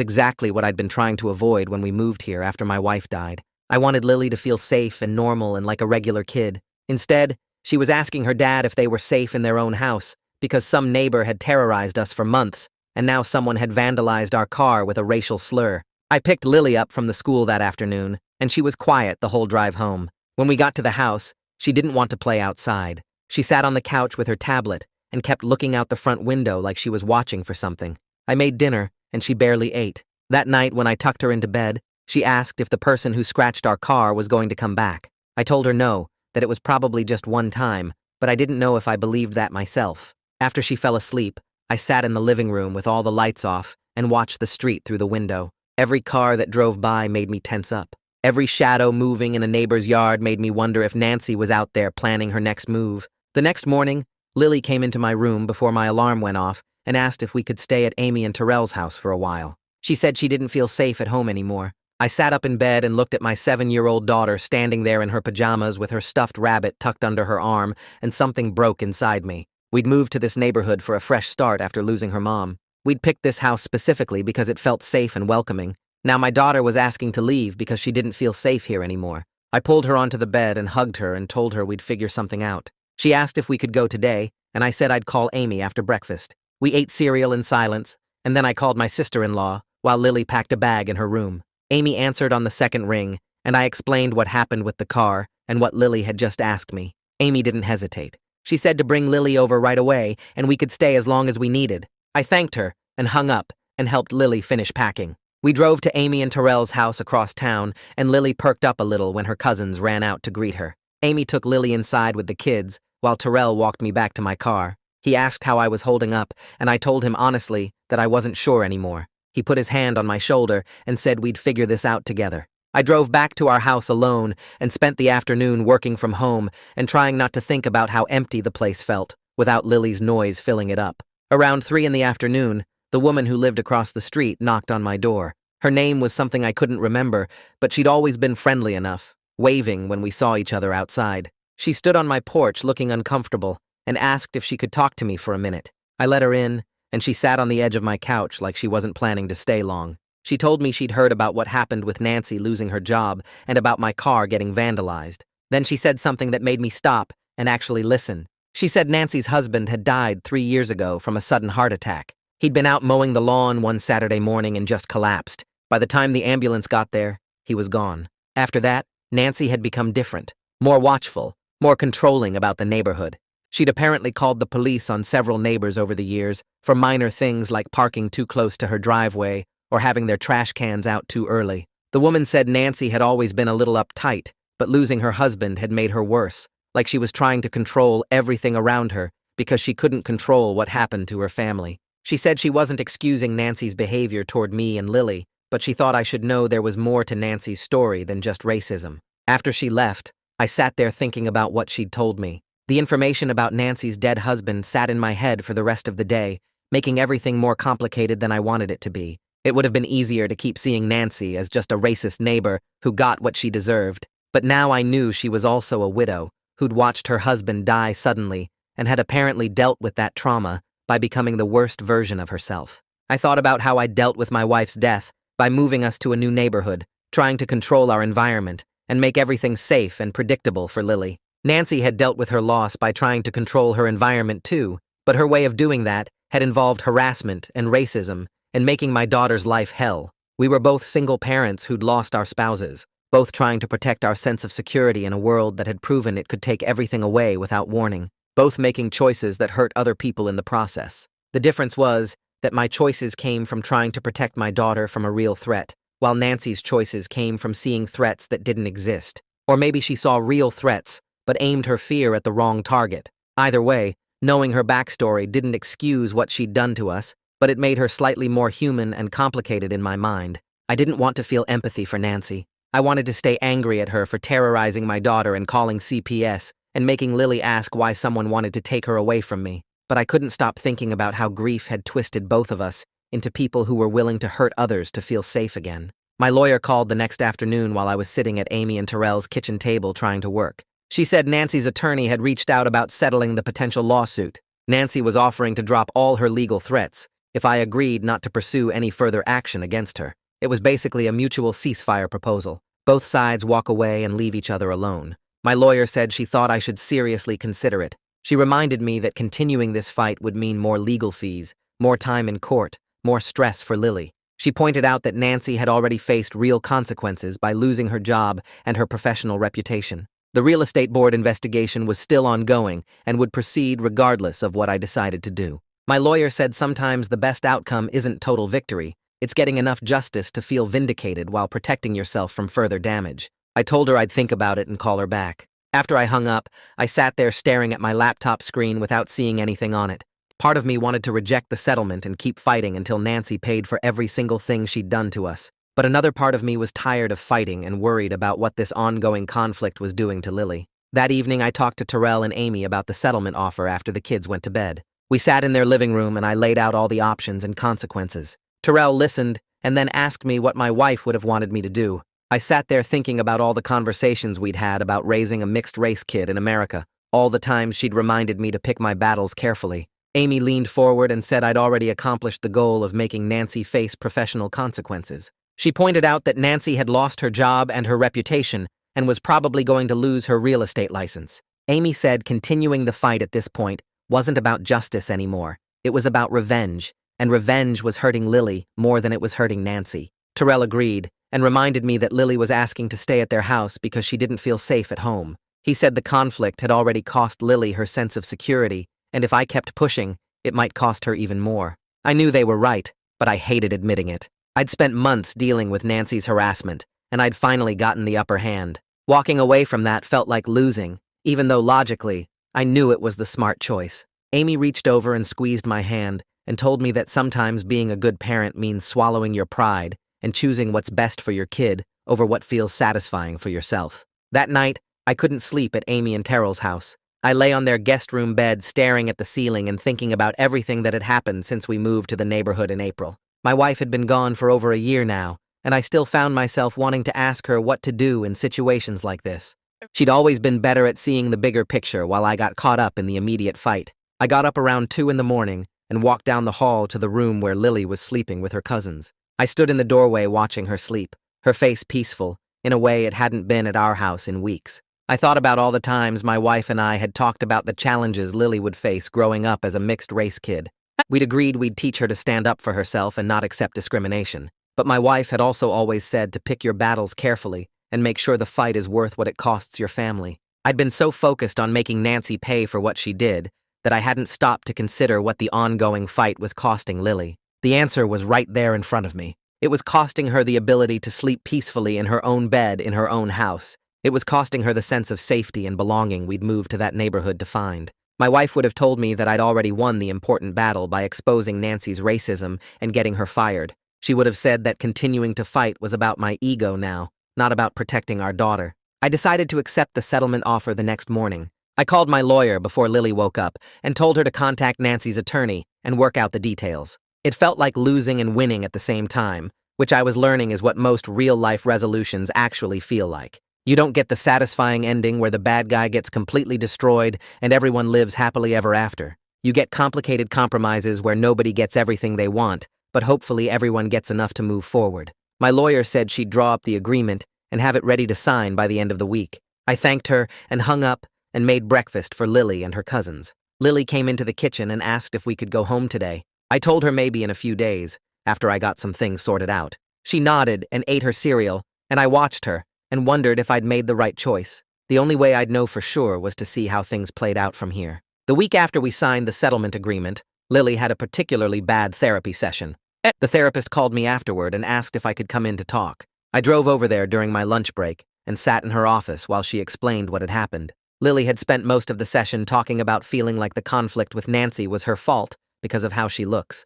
exactly what I'd been trying to avoid when we moved here after my wife died. I wanted Lily to feel safe and normal and like a regular kid. Instead, she was asking her dad if they were safe in their own house, because some neighbor had terrorized us for months, and now someone had vandalized our car with a racial slur. I picked Lily up from the school that afternoon, and she was quiet the whole drive home. When we got to the house, she didn't want to play outside. She sat on the couch with her tablet and kept looking out the front window like she was watching for something. I made dinner, and she barely ate. That night, when I tucked her into bed, she asked if the person who scratched our car was going to come back. I told her no, that it was probably just one time, but I didn't know if I believed that myself. After she fell asleep, I sat in the living room with all the lights off and watched the street through the window. Every car that drove by made me tense up. Every shadow moving in a neighbor's yard made me wonder if Nancy was out there planning her next move. The next morning, Lily came into my room before my alarm went off and asked if we could stay at Amy and Terrell's house for a while. She said she didn't feel safe at home anymore. I sat up in bed and looked at my 7-year-old daughter standing there in her pajamas with her stuffed rabbit tucked under her arm, and something broke inside me. We'd moved to this neighborhood for a fresh start after losing her mom. We'd picked this house specifically because it felt safe and welcoming. Now my daughter was asking to leave because she didn't feel safe here anymore. I pulled her onto the bed and hugged her and told her we'd figure something out. She asked if we could go today, and I said I'd call Amy after breakfast. We ate cereal in silence, and then I called my sister-in-law while Lily packed a bag in her room. Amy answered on the second ring, and I explained what happened with the car and what Lily had just asked me. Amy didn't hesitate. She said to bring Lily over right away, and we could stay as long as we needed. I thanked her and hung up and helped Lily finish packing. We drove to Amy and Terrell's house across town, and Lily perked up a little when her cousins ran out to greet her. Amy took Lily inside with the kids, while Terrell walked me back to my car. He asked how I was holding up, and I told him honestly that I wasn't sure anymore. He put his hand on my shoulder and said we'd figure this out together. I drove back to our house alone and spent the afternoon working from home and trying not to think about how empty the place felt, without Lily's noise filling it up. Around 3 in the afternoon, the woman who lived across the street knocked on my door. Her name was something I couldn't remember, but she'd always been friendly enough, waving when we saw each other outside. She stood on my porch looking uncomfortable and asked if she could talk to me for a minute. I let her in, and she sat on the edge of my couch like she wasn't planning to stay long. She told me she'd heard about what happened with Nancy losing her job and about my car getting vandalized. Then she said something that made me stop and actually listen. She said Nancy's husband had died 3 years ago from a sudden heart attack. He'd been out mowing the lawn one Saturday morning and just collapsed. By the time the ambulance got there, he was gone. After that, Nancy had become different, more watchful, more controlling about the neighborhood. She'd apparently called the police on several neighbors over the years for minor things like parking too close to her driveway or having their trash cans out too early. The woman said Nancy had always been a little uptight, but losing her husband had made her worse, like she was trying to control everything around her because she couldn't control what happened to her family. She said she wasn't excusing Nancy's behavior toward me and Lily, but she thought I should know there was more to Nancy's story than just racism. After she left, I sat there thinking about what she'd told me. The information about Nancy's dead husband sat in my head for the rest of the day, making everything more complicated than I wanted it to be. It would have been easier to keep seeing Nancy as just a racist neighbor who got what she deserved, but now I knew she was also a widow who'd watched her husband die suddenly and had apparently dealt with that trauma by becoming the worst version of herself. I thought about how I dealt with my wife's death by moving us to a new neighborhood, trying to control our environment and make everything safe and predictable for Lily. Nancy had dealt with her loss by trying to control her environment too, but her way of doing that had involved harassment and racism and making my daughter's life hell. We were both single parents who'd lost our spouses, both trying to protect our sense of security in a world that had proven it could take everything away without warning, both making choices that hurt other people in the process. The difference was that my choices came from trying to protect my daughter from a real threat, while Nancy's choices came from seeing threats that didn't exist. Or maybe she saw real threats, but aimed her fear at the wrong target. Either way, knowing her backstory didn't excuse what she'd done to us, but it made her slightly more human and complicated in my mind. I didn't want to feel empathy for Nancy. I wanted to stay angry at her for terrorizing my daughter and calling CPS and making Lily ask why someone wanted to take her away from me. But I couldn't stop thinking about how grief had twisted both of us into people who were willing to hurt others to feel safe again. My lawyer called the next afternoon while I was sitting at Amy and Terrell's kitchen table trying to work. She said Nancy's attorney had reached out about settling the potential lawsuit. Nancy was offering to drop all her legal threats if I agreed not to pursue any further action against her. It was basically a mutual ceasefire proposal. Both sides walk away and leave each other alone. My lawyer said she thought I should seriously consider it. She reminded me that continuing this fight would mean more legal fees, more time in court, more stress for Lily. She pointed out that Nancy had already faced real consequences by losing her job and her professional reputation. The real estate board investigation was still ongoing and would proceed regardless of what I decided to do. My lawyer said sometimes the best outcome isn't total victory. It's getting enough justice to feel vindicated while protecting yourself from further damage. I told her I'd think about it and call her back. After I hung up, I sat there staring at my laptop screen without seeing anything on it. Part of me wanted to reject the settlement and keep fighting until Nancy paid for every single thing she'd done to us. But another part of me was tired of fighting and worried about what this ongoing conflict was doing to Lily. That evening, I talked to Terrell and Amy about the settlement offer after the kids went to bed. We sat in their living room and I laid out all the options and consequences. Terrell listened and then asked me what my wife would have wanted me to do. I sat there thinking about all the conversations we'd had about raising a mixed-race kid in America, all the times she'd reminded me to pick my battles carefully. Amy leaned forward and said I'd already accomplished the goal of making Nancy face professional consequences. She pointed out that Nancy had lost her job and her reputation and was probably going to lose her real estate license. Amy said continuing the fight at this point wasn't about justice anymore. It was about revenge, and revenge was hurting Lily more than it was hurting Nancy. Terrell agreed and reminded me that Lily was asking to stay at their house because she didn't feel safe at home. He said the conflict had already cost Lily her sense of security, and if I kept pushing, it might cost her even more. I knew they were right, but I hated admitting it. I'd spent months dealing with Nancy's harassment, and I'd finally gotten the upper hand. Walking away from that felt like losing, even though logically, I knew it was the smart choice. Amy reached over and squeezed my hand and told me that sometimes being a good parent means swallowing your pride and choosing what's best for your kid over what feels satisfying for yourself. That night, I couldn't sleep at Amy and Terrell's house. I lay on their guest room bed staring at the ceiling and thinking about everything that had happened since we moved to the neighborhood in April. My wife had been gone for over a year now, and I still found myself wanting to ask her what to do in situations like this. She'd always been better at seeing the bigger picture while I got caught up in the immediate fight. I got up around 2 in the morning and walked down the hall to the room where Lily was sleeping with her cousins. I stood in the doorway watching her sleep, her face peaceful, in a way it hadn't been at our house in weeks. I thought about all the times my wife and I had talked about the challenges Lily would face growing up as a mixed-race kid. We'd agreed we'd teach her to stand up for herself and not accept discrimination. But my wife had also always said to pick your battles carefully and make sure the fight is worth what it costs your family. I'd been so focused on making Nancy pay for what she did that I hadn't stopped to consider what the ongoing fight was costing Lily. The answer was right there in front of me. It was costing her the ability to sleep peacefully in her own bed in her own house. It was costing her the sense of safety and belonging we'd moved to that neighborhood to find. My wife would have told me that I'd already won the important battle by exposing Nancy's racism and getting her fired. She would have said that continuing to fight was about my ego now, not about protecting our daughter. I decided to accept the settlement offer the next morning. I called my lawyer before Lily woke up and told her to contact Nancy's attorney and work out the details. It felt like losing and winning at the same time, which I was learning is what most real-life resolutions actually feel like. You don't get the satisfying ending where the bad guy gets completely destroyed and everyone lives happily ever after. You get complicated compromises where nobody gets everything they want, but hopefully everyone gets enough to move forward. My lawyer said she'd draw up the agreement and have it ready to sign by the end of the week. I thanked her and hung up and made breakfast for Lily and her cousins. Lily came into the kitchen and asked if we could go home today. I told her maybe in a few days, after I got some things sorted out. She nodded and ate her cereal, and I watched her and wondered if I'd made the right choice. The only way I'd know for sure was to see how things played out from here. The week after we signed the settlement agreement, Lily had a particularly bad therapy session. The therapist called me afterward and asked if I could come in to talk. I drove over there during my lunch break and sat in her office while she explained what had happened. Lily had spent most of the session talking about feeling like the conflict with Nancy was her fault because of how she looks.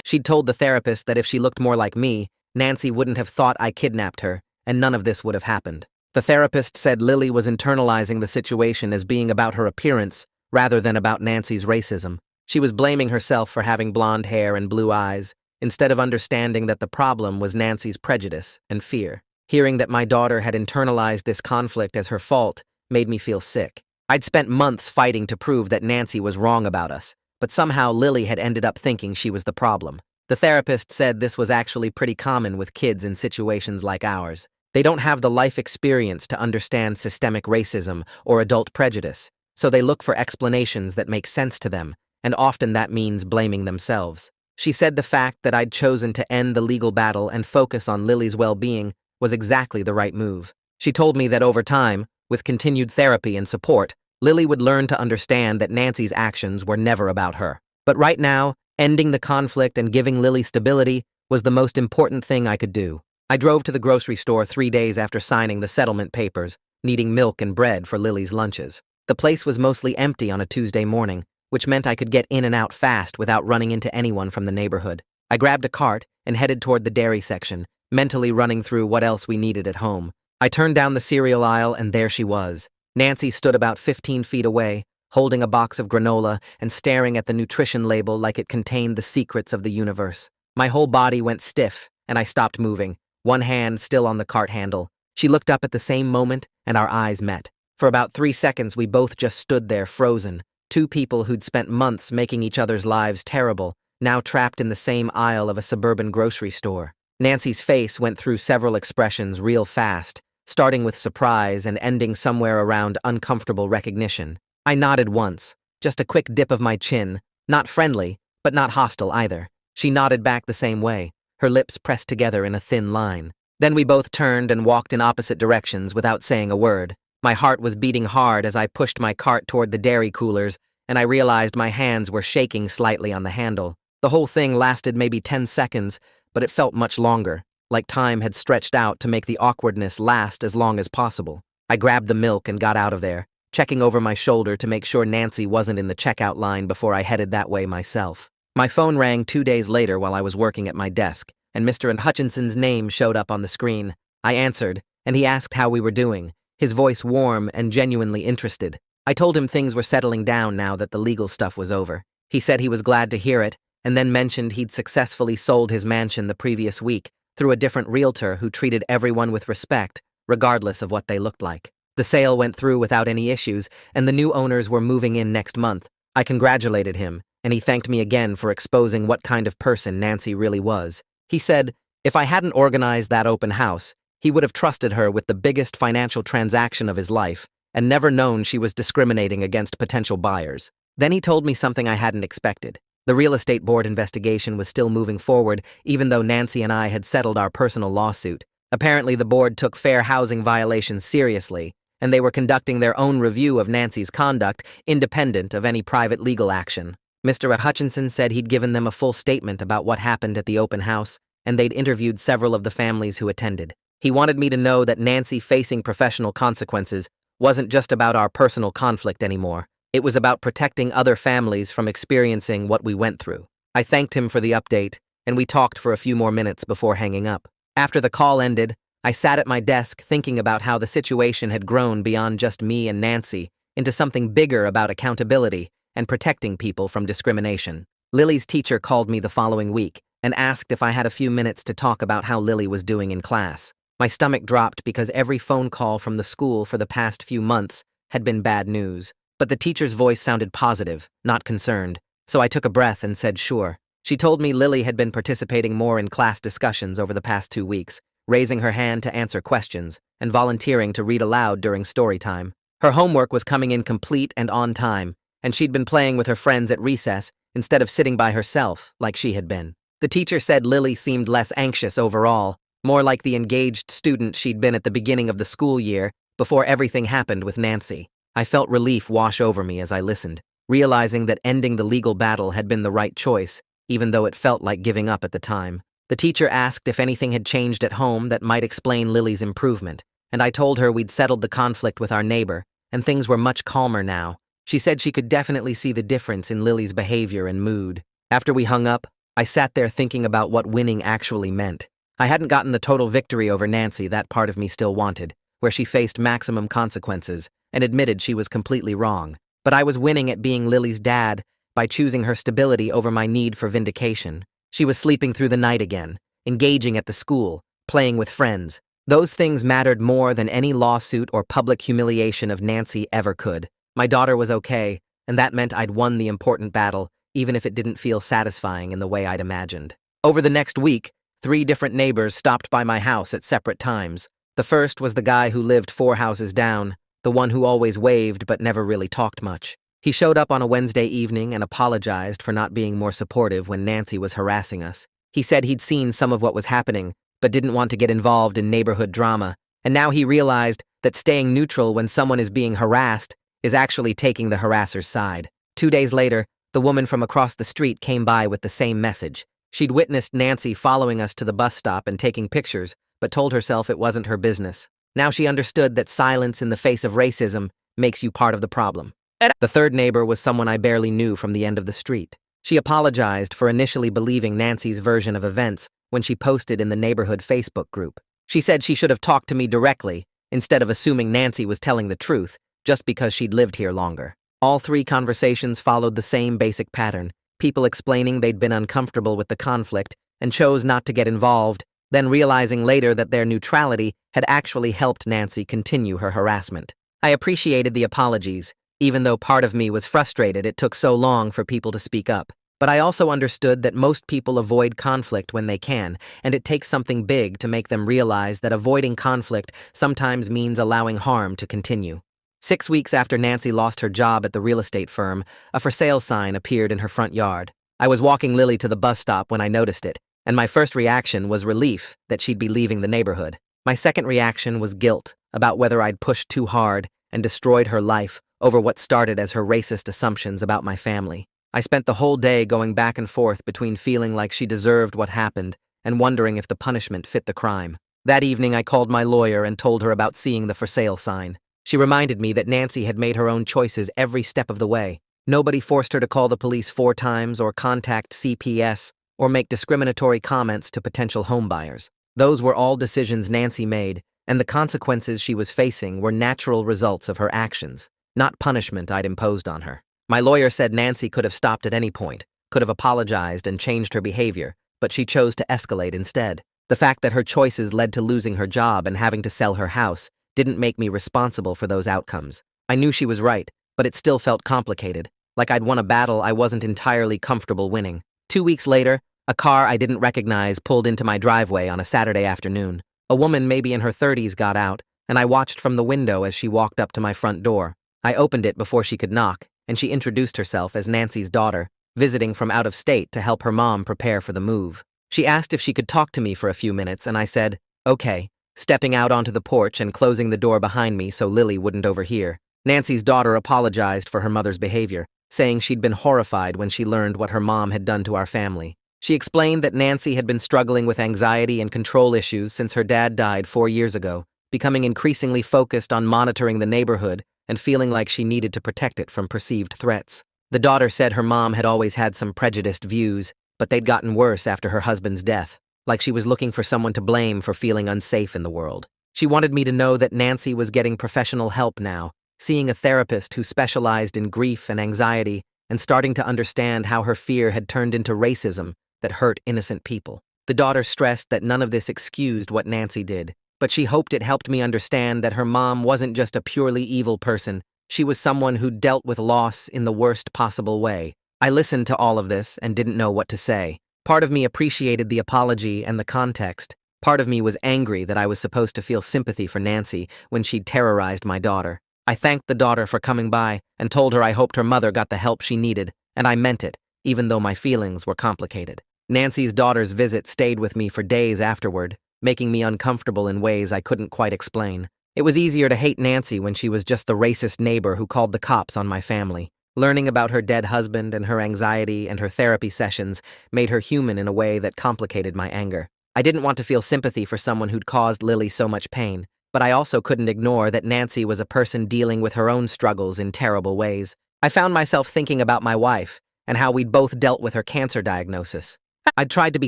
She'd told the therapist that if she looked more like me, Nancy wouldn't have thought I kidnapped her, and none of this would have happened. The therapist said Lily was internalizing the situation as being about her appearance rather than about Nancy's racism. She was blaming herself for having blonde hair and blue eyes, instead of understanding that the problem was Nancy's prejudice and fear. Hearing that my daughter had internalized this conflict as her fault made me feel sick. I'd spent months fighting to prove that Nancy was wrong about us, but somehow Lily had ended up thinking she was the problem. The therapist said this was actually pretty common with kids in situations like ours. They don't have the life experience to understand systemic racism or adult prejudice, so they look for explanations that make sense to them, and often that means blaming themselves. She said the fact that I'd chosen to end the legal battle and focus on Lily's well-being was exactly the right move. She told me that over time, with continued therapy and support, Lily would learn to understand that Nancy's actions were never about her. But right now, ending the conflict and giving Lily stability was the most important thing I could do. I drove to the grocery store 3 days after signing the settlement papers, needing milk and bread for Lily's lunches. The place was mostly empty on a Tuesday morning, which meant I could get in and out fast without running into anyone from the neighborhood. I grabbed a cart and headed toward the dairy section, mentally running through what else we needed at home. I turned down the cereal aisle and there she was. Nancy stood about 15 feet away, holding a box of granola and staring at the nutrition label like it contained the secrets of the universe. My whole body went stiff and I stopped moving, one hand still on the cart handle. She looked up at the same moment and our eyes met. For about 3 seconds we both just stood there frozen. Two people who'd spent months making each other's lives terrible, now trapped in the same aisle of a suburban grocery store. Nancy's face went through several expressions real fast, starting with surprise and ending somewhere around uncomfortable recognition. I nodded once, just a quick dip of my chin, not friendly, but not hostile either. She nodded back the same way, her lips pressed together in a thin line. Then we both turned and walked in opposite directions without saying a word. My heart was beating hard as I pushed my cart toward the dairy coolers, and I realized my hands were shaking slightly on the handle. The whole thing lasted maybe 10 seconds, but it felt much longer, like time had stretched out to make the awkwardness last as long as possible. I grabbed the milk and got out of there, checking over my shoulder to make sure Nancy wasn't in the checkout line before I headed that way myself. My phone rang 2 days later while I was working at my desk, and Mr. Hutchinson's name showed up on the screen. I answered, and he asked how we were doing, his voice warm and genuinely interested. I told him things were settling down now that the legal stuff was over. He said he was glad to hear it, and then mentioned he'd successfully sold his mansion the previous week through a different realtor who treated everyone with respect, regardless of what they looked like. The sale went through without any issues, and the new owners were moving in next month. I congratulated him, and he thanked me again for exposing what kind of person Nancy really was. He said, if I hadn't organized that open house, he would have trusted her with the biggest financial transaction of his life and never known she was discriminating against potential buyers. Then he told me something I hadn't expected. The real estate board investigation was still moving forward, even though Nancy and I had settled our personal lawsuit. Apparently, the board took fair housing violations seriously, and they were conducting their own review of Nancy's conduct, independent of any private legal action. Mr. Hutchinson said he'd given them a full statement about what happened at the open house, and they'd interviewed several of the families who attended. He wanted me to know that Nancy facing professional consequences wasn't just about our personal conflict anymore. It was about protecting other families from experiencing what we went through. I thanked him for the update, and we talked for a few more minutes before hanging up. After the call ended, I sat at my desk thinking about how the situation had grown beyond just me and Nancy into something bigger about accountability and protecting people from discrimination. Lily's teacher called me the following week and asked if I had a few minutes to talk about how Lily was doing in class. My stomach dropped because every phone call from the school for the past few months had been bad news. But the teacher's voice sounded positive, not concerned, so I took a breath and said sure. She told me Lily had been participating more in class discussions over the past 2 weeks, raising her hand to answer questions and volunteering to read aloud during story time. Her homework was coming in complete and on time, and she'd been playing with her friends at recess instead of sitting by herself like she had been. The teacher said Lily seemed less anxious overall, more like the engaged student she'd been at the beginning of the school year before everything happened with Nancy. I felt relief wash over me as I listened, realizing that ending the legal battle had been the right choice, even though it felt like giving up at the time. The teacher asked if anything had changed at home that might explain Lily's improvement, and I told her we'd settled the conflict with our neighbor, and things were much calmer now. She said she could definitely see the difference in Lily's behavior and mood. After we hung up, I sat there thinking about what winning actually meant. I hadn't gotten the total victory over Nancy that part of me still wanted, where she faced maximum consequences and admitted she was completely wrong. But I was winning at being Lily's dad by choosing her stability over my need for vindication. She was sleeping through the night again, engaging at the school, playing with friends. Those things mattered more than any lawsuit or public humiliation of Nancy ever could. My daughter was okay, and that meant I'd won the important battle, even if it didn't feel satisfying in the way I'd imagined. Over the next week, 3 different neighbors stopped by my house at separate times. The first was the guy who lived 4 houses down, the one who always waved but never really talked much. He showed up on a Wednesday evening and apologized for not being more supportive when Nancy was harassing us. He said he'd seen some of what was happening, but didn't want to get involved in neighborhood drama, and now he realized that staying neutral when someone is being harassed is actually taking the harasser's side. 2 days later, the woman from across the street came by with the same message. She'd witnessed Nancy following us to the bus stop and taking pictures, but told herself it wasn't her business. Now she understood that silence in the face of racism makes you part of the problem. The third neighbor was someone I barely knew from the end of the street. She apologized for initially believing Nancy's version of events when she posted in the neighborhood Facebook group. She said she should have talked to me directly instead of assuming Nancy was telling the truth just because she'd lived here longer. All 3 conversations followed the same basic pattern, people explaining they'd been uncomfortable with the conflict and chose not to get involved, then realizing later that their neutrality had actually helped Nancy continue her harassment. I appreciated the apologies, even though part of me was frustrated it took so long for people to speak up. But I also understood that most people avoid conflict when they can, and it takes something big to make them realize that avoiding conflict sometimes means allowing harm to continue. 6 weeks after Nancy lost her job at the real estate firm, a for sale sign appeared in her front yard. I was walking Lily to the bus stop when I noticed it, and my first reaction was relief that she'd be leaving the neighborhood. My second reaction was guilt about whether I'd pushed too hard and destroyed her life over what started as her racist assumptions about my family. I spent the whole day going back and forth between feeling like she deserved what happened and wondering if the punishment fit the crime. That evening I called my lawyer and told her about seeing the for sale sign. She reminded me that Nancy had made her own choices every step of the way. Nobody forced her to call the police 4 times or contact CPS or make discriminatory comments to potential homebuyers. Those were all decisions Nancy made, and the consequences she was facing were natural results of her actions, not punishment I'd imposed on her. My lawyer said Nancy could have stopped at any point, could have apologized and changed her behavior, but she chose to escalate instead. The fact that her choices led to losing her job and having to sell her house didn't make me responsible for those outcomes. I knew she was right, but it still felt complicated, like I'd won a battle I wasn't entirely comfortable winning. 2 weeks later, a car I didn't recognize pulled into my driveway on a Saturday afternoon. A woman maybe in her 30s got out, and I watched from the window as she walked up to my front door. I opened it before she could knock, and she introduced herself as Nancy's daughter, visiting from out of state to help her mom prepare for the move. She asked if she could talk to me for a few minutes, and I said, okay, stepping out onto the porch and closing the door behind me so Lily wouldn't overhear. Nancy's daughter apologized for her mother's behavior, saying she'd been horrified when she learned what her mom had done to our family. She explained that Nancy had been struggling with anxiety and control issues since her dad died 4 years ago, becoming increasingly focused on monitoring the neighborhood and feeling like she needed to protect it from perceived threats. The daughter said her mom had always had some prejudiced views, but they'd gotten worse after her husband's death, like she was looking for someone to blame for feeling unsafe in the world. She wanted me to know that Nancy was getting professional help now, seeing a therapist who specialized in grief and anxiety, and starting to understand how her fear had turned into racism that hurt innocent people. The daughter stressed that none of this excused what Nancy did, but she hoped it helped me understand that her mom wasn't just a purely evil person, she was someone who dealt with loss in the worst possible way. I listened to all of this and didn't know what to say. Part of me appreciated the apology and the context. Part of me was angry that I was supposed to feel sympathy for Nancy when she'd terrorized my daughter. I thanked the daughter for coming by and told her I hoped her mother got the help she needed, and I meant it, even though my feelings were complicated. Nancy's daughter's visit stayed with me for days afterward, making me uncomfortable in ways I couldn't quite explain. It was easier to hate Nancy when she was just the racist neighbor who called the cops on my family. Learning about her dead husband and her anxiety and her therapy sessions made her human in a way that complicated my anger. I didn't want to feel sympathy for someone who'd caused Lily so much pain, but I also couldn't ignore that Nancy was a person dealing with her own struggles in terrible ways. I found myself thinking about my wife and how we'd both dealt with her cancer diagnosis. I'd tried to be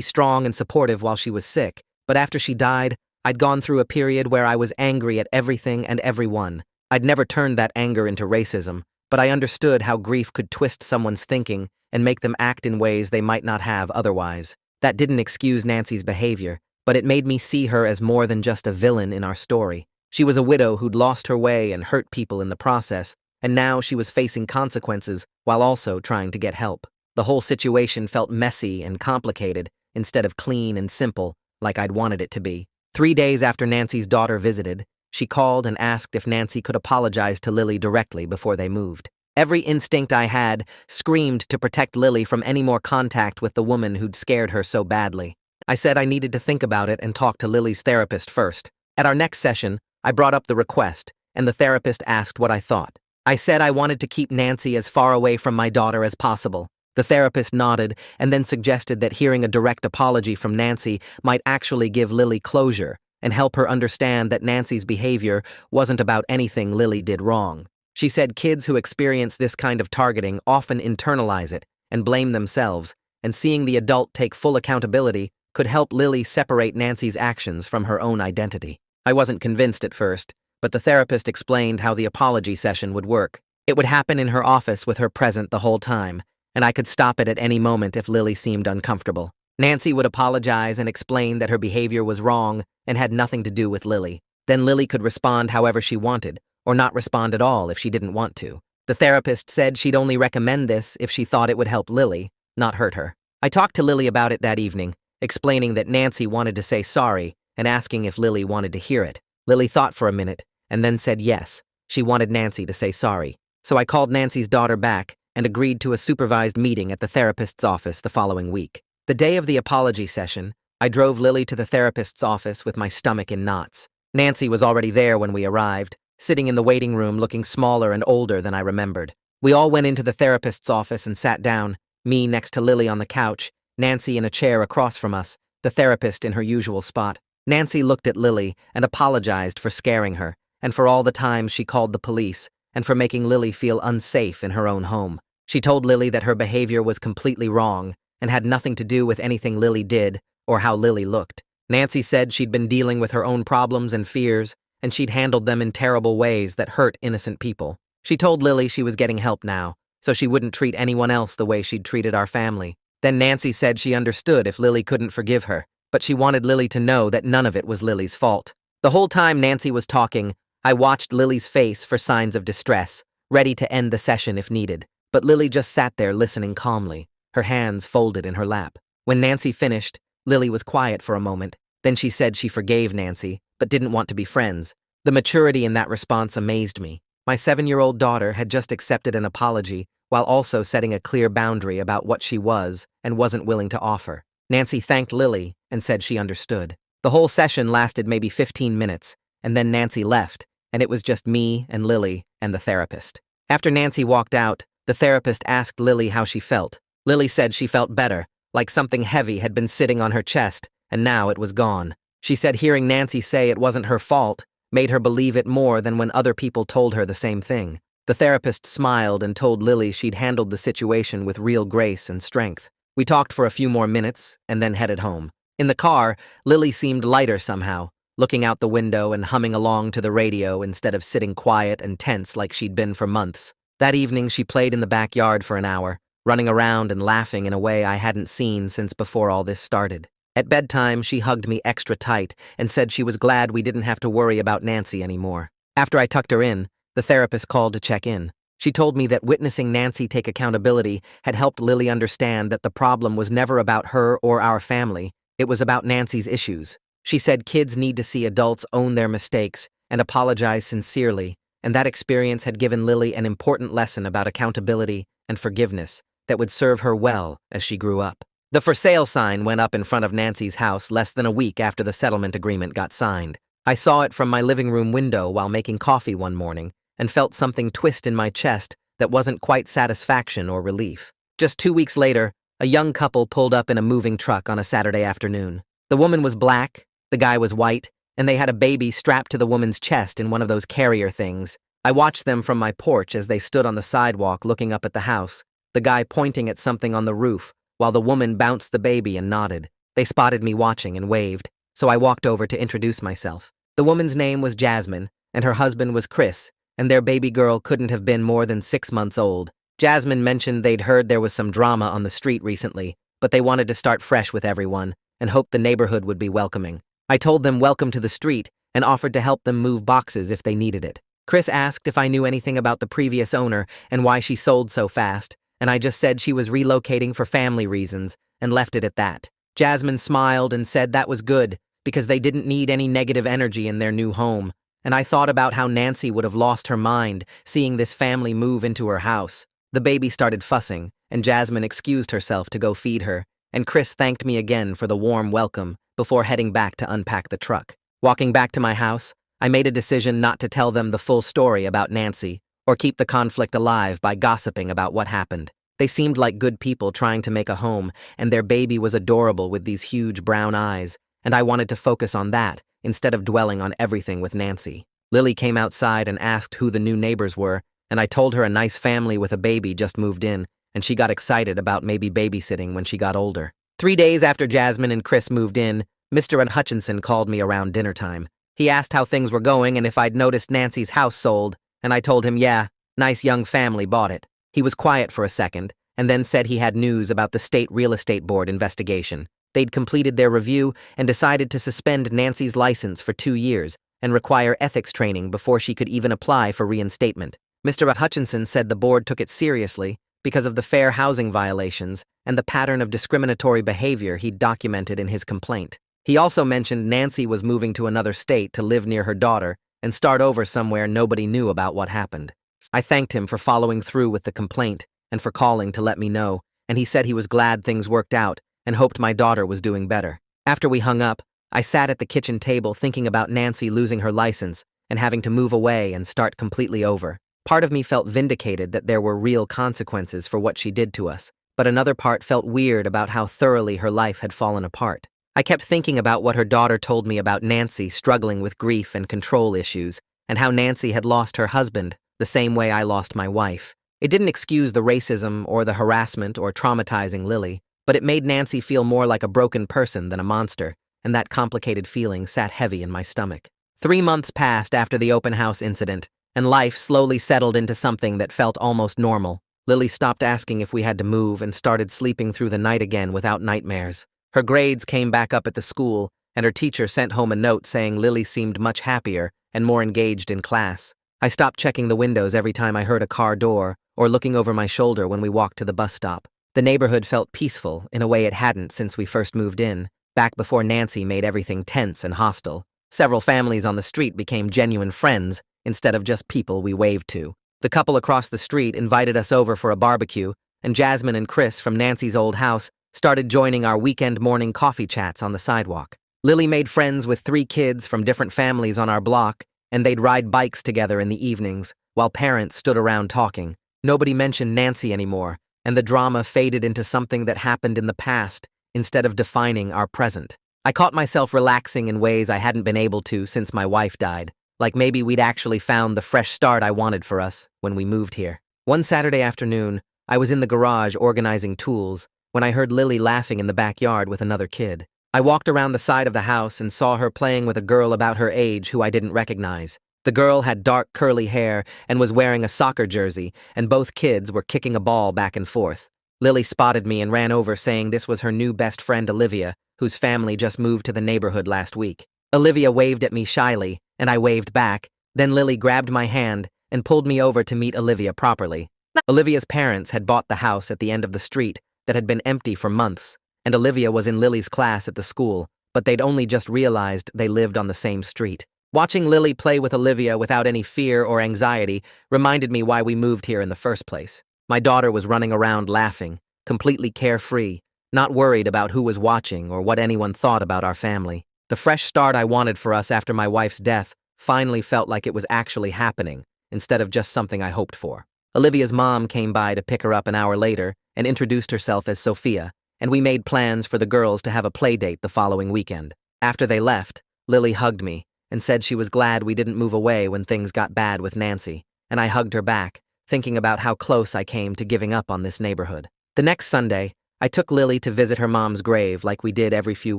strong and supportive while she was sick, but after she died, I'd gone through a period where I was angry at everything and everyone. I'd never turned that anger into racism, but I understood how grief could twist someone's thinking and make them act in ways they might not have otherwise. That didn't excuse Nancy's behavior, but it made me see her as more than just a villain in our story. She was a widow who'd lost her way and hurt people in the process, and now she was facing consequences while also trying to get help. The whole situation felt messy and complicated instead of clean and simple, like I'd wanted it to be. 3 days after Nancy's daughter visited, she called and asked if Nancy could apologize to Lily directly before they moved. Every instinct I had screamed to protect Lily from any more contact with the woman who'd scared her so badly. I said I needed to think about it and talk to Lily's therapist first. At our next session, I brought up the request, and the therapist asked what I thought. I said I wanted to keep Nancy as far away from my daughter as possible. The therapist nodded and then suggested that hearing a direct apology from Nancy might actually give Lily closure and help her understand that Nancy's behavior wasn't about anything Lily did wrong. She said kids who experience this kind of targeting often internalize it and blame themselves, and seeing the adult take full accountability could help Lily separate Nancy's actions from her own identity. I wasn't convinced at first, but the therapist explained how the apology session would work. It would happen in her office with her present the whole time, and I could stop it at any moment if Lily seemed uncomfortable. Nancy would apologize and explain that her behavior was wrong and had nothing to do with Lily. Then Lily could respond however she wanted, or not respond at all if she didn't want to. The therapist said she'd only recommend this if she thought it would help Lily, not hurt her. I talked to Lily about it that evening, explaining that Nancy wanted to say sorry and asking if Lily wanted to hear it. Lily thought for a minute and then said yes, she wanted Nancy to say sorry. So I called Nancy's daughter back and agreed to a supervised meeting at the therapist's office the following week. The day of the apology session, I drove Lily to the therapist's office with my stomach in knots. Nancy was already there when we arrived, sitting in the waiting room looking smaller and older than I remembered. We all went into the therapist's office and sat down, me next to Lily on the couch, Nancy in a chair across from us, the therapist in her usual spot. Nancy looked at Lily and apologized for scaring her, and for all the times she called the police, and for making Lily feel unsafe in her own home. She told Lily that her behavior was completely wrong and had nothing to do with anything Lily did or how Lily looked. Nancy said she'd been dealing with her own problems and fears, and she'd handled them in terrible ways that hurt innocent people. She told Lily she was getting help now, so she wouldn't treat anyone else the way she'd treated our family. Then Nancy said she understood if Lily couldn't forgive her, but she wanted Lily to know that none of it was Lily's fault. The whole time Nancy was talking, I watched Lily's face for signs of distress, ready to end the session if needed, but Lily just sat there listening calmly, her hands folded in her lap. When Nancy finished, Lily was quiet for a moment. Then she said she forgave Nancy, but didn't want to be friends. The maturity in that response amazed me. My 7-year-old daughter had just accepted an apology while also setting a clear boundary about what she was and wasn't willing to offer. Nancy thanked Lily and said she understood. The whole session lasted maybe 15 minutes, and then Nancy left, and it was just me and Lily and the therapist. After Nancy walked out, the therapist asked Lily how she felt. Lily said she felt better, like something heavy had been sitting on her chest, and now it was gone. She said hearing Nancy say it wasn't her fault made her believe it more than when other people told her the same thing. The therapist smiled and told Lily she'd handled the situation with real grace and strength. We talked for a few more minutes and then headed home. In the car, Lily seemed lighter somehow, looking out the window and humming along to the radio instead of sitting quiet and tense like she'd been for months. That evening, she played in the backyard for an hour, running around and laughing in a way I hadn't seen since before all this started. At bedtime, she hugged me extra tight and said she was glad we didn't have to worry about Nancy anymore. After I tucked her in, the therapist called to check in. She told me that witnessing Nancy take accountability had helped Lily understand that the problem was never about her or our family, it was about Nancy's issues. She said kids need to see adults own their mistakes and apologize sincerely, and that experience had given Lily an important lesson about accountability and forgiveness that would serve her well as she grew up. The for sale sign went up in front of Nancy's house less than a week after the settlement agreement got signed. I saw it from my living room window while making coffee one morning and felt something twist in my chest that wasn't quite satisfaction or relief. Just 2 weeks later, a young couple pulled up in a moving truck on a Saturday afternoon. The woman was black, the guy was white, and they had a baby strapped to the woman's chest in one of those carrier things. I watched them from my porch as they stood on the sidewalk looking up at the house, the guy pointing at something on the roof, while the woman bounced the baby and nodded. They spotted me watching and waved, so I walked over to introduce myself. The woman's name was Jasmine, and her husband was Chris, and their baby girl couldn't have been more than 6 months old. Jasmine mentioned they'd heard there was some drama on the street recently, but they wanted to start fresh with everyone and hoped the neighborhood would be welcoming. I told them welcome to the street and offered to help them move boxes if they needed it. Chris asked if I knew anything about the previous owner and why she sold so fast, and I just said she was relocating for family reasons and left it at that. Jasmine smiled and said that was good because they didn't need any negative energy in their new home, and I thought about how Nancy would have lost her mind seeing this family move into her house. The baby started fussing, and Jasmine excused herself to go feed her, and Chris thanked me again for the warm welcome before heading back to unpack the truck. Walking back to my house, I made a decision not to tell them the full story about Nancy or keep the conflict alive by gossiping about what happened. They seemed like good people trying to make a home, and their baby was adorable with these huge brown eyes, and I wanted to focus on that instead of dwelling on everything with Nancy. Lily came outside and asked who the new neighbors were, and I told her a nice family with a baby just moved in, and she got excited about maybe babysitting when she got older. 3 days after Jasmine and Chris moved in, Mr. Hutchinson called me around dinner time. He asked how things were going and if I'd noticed Nancy's house sold, and I told him, yeah, nice young family bought it. He was quiet for a second, and then said he had news about the State Real Estate Board investigation. They'd completed their review and decided to suspend Nancy's license for 2 years and require ethics training before she could even apply for reinstatement. Mr. Hutchinson said the board took it seriously because of the fair housing violations and the pattern of discriminatory behavior he'd documented in his complaint. He also mentioned Nancy was moving to another state to live near her daughter and start over somewhere nobody knew about what happened. I thanked him for following through with the complaint and for calling to let me know, and he said he was glad things worked out and hoped my daughter was doing better. After we hung up, I sat at the kitchen table thinking about Nancy losing her license and having to move away and start completely over. Part of me felt vindicated that there were real consequences for what she did to us, but another part felt weird about how thoroughly her life had fallen apart. I kept thinking about what her daughter told me about Nancy struggling with grief and control issues, and how Nancy had lost her husband the same way I lost my wife. It didn't excuse the racism or the harassment or traumatizing Lily, but it made Nancy feel more like a broken person than a monster, and that complicated feeling sat heavy in my stomach. 3 months passed after the open house incident, and life slowly settled into something that felt almost normal. Lily stopped asking if we had to move and started sleeping through the night again without nightmares. Her grades came back up at the school, and her teacher sent home a note saying Lily seemed much happier and more engaged in class. I stopped checking the windows every time I heard a car door or looking over my shoulder when we walked to the bus stop. The neighborhood felt peaceful in a way it hadn't since we first moved in, back before Nancy made everything tense and hostile. Several families on the street became genuine friends instead of just people we waved to. The couple across the street invited us over for a barbecue, and Jasmine and Chris from Nancy's old house started joining our weekend morning coffee chats on the sidewalk. Lily made friends with 3 kids from different families on our block, and they'd ride bikes together in the evenings, while parents stood around talking. Nobody mentioned Nancy anymore, and the drama faded into something that happened in the past instead of defining our present. I caught myself relaxing in ways I hadn't been able to since my wife died, like maybe we'd actually found the fresh start I wanted for us when we moved here. One Saturday afternoon, I was in the garage organizing tools when I heard Lily laughing in the backyard with another kid. I walked around the side of the house and saw her playing with a girl about her age who I didn't recognize. The girl had dark curly hair and was wearing a soccer jersey, and both kids were kicking a ball back and forth. Lily spotted me and ran over saying this was her new best friend Olivia, whose family just moved to the neighborhood last week. Olivia waved at me shyly, and I waved back. Then Lily grabbed my hand and pulled me over to meet Olivia properly. Olivia's parents had bought the house at the end of the street that had been empty for months, and Olivia was in Lily's class at the school, but they'd only just realized they lived on the same street. Watching Lily play with Olivia without any fear or anxiety reminded me why we moved here in the first place. My daughter was running around laughing, completely carefree, not worried about who was watching or what anyone thought about our family. The fresh start I wanted for us after my wife's death finally felt like it was actually happening, instead of just something I hoped for. Olivia's mom came by to pick her up an hour later and introduced herself as Sophia, and we made plans for the girls to have a play date the following weekend. After they left, Lily hugged me and said she was glad we didn't move away when things got bad with Nancy, and I hugged her back, thinking about how close I came to giving up on this neighborhood. The next Sunday, I took Lily to visit her mom's grave like we did every few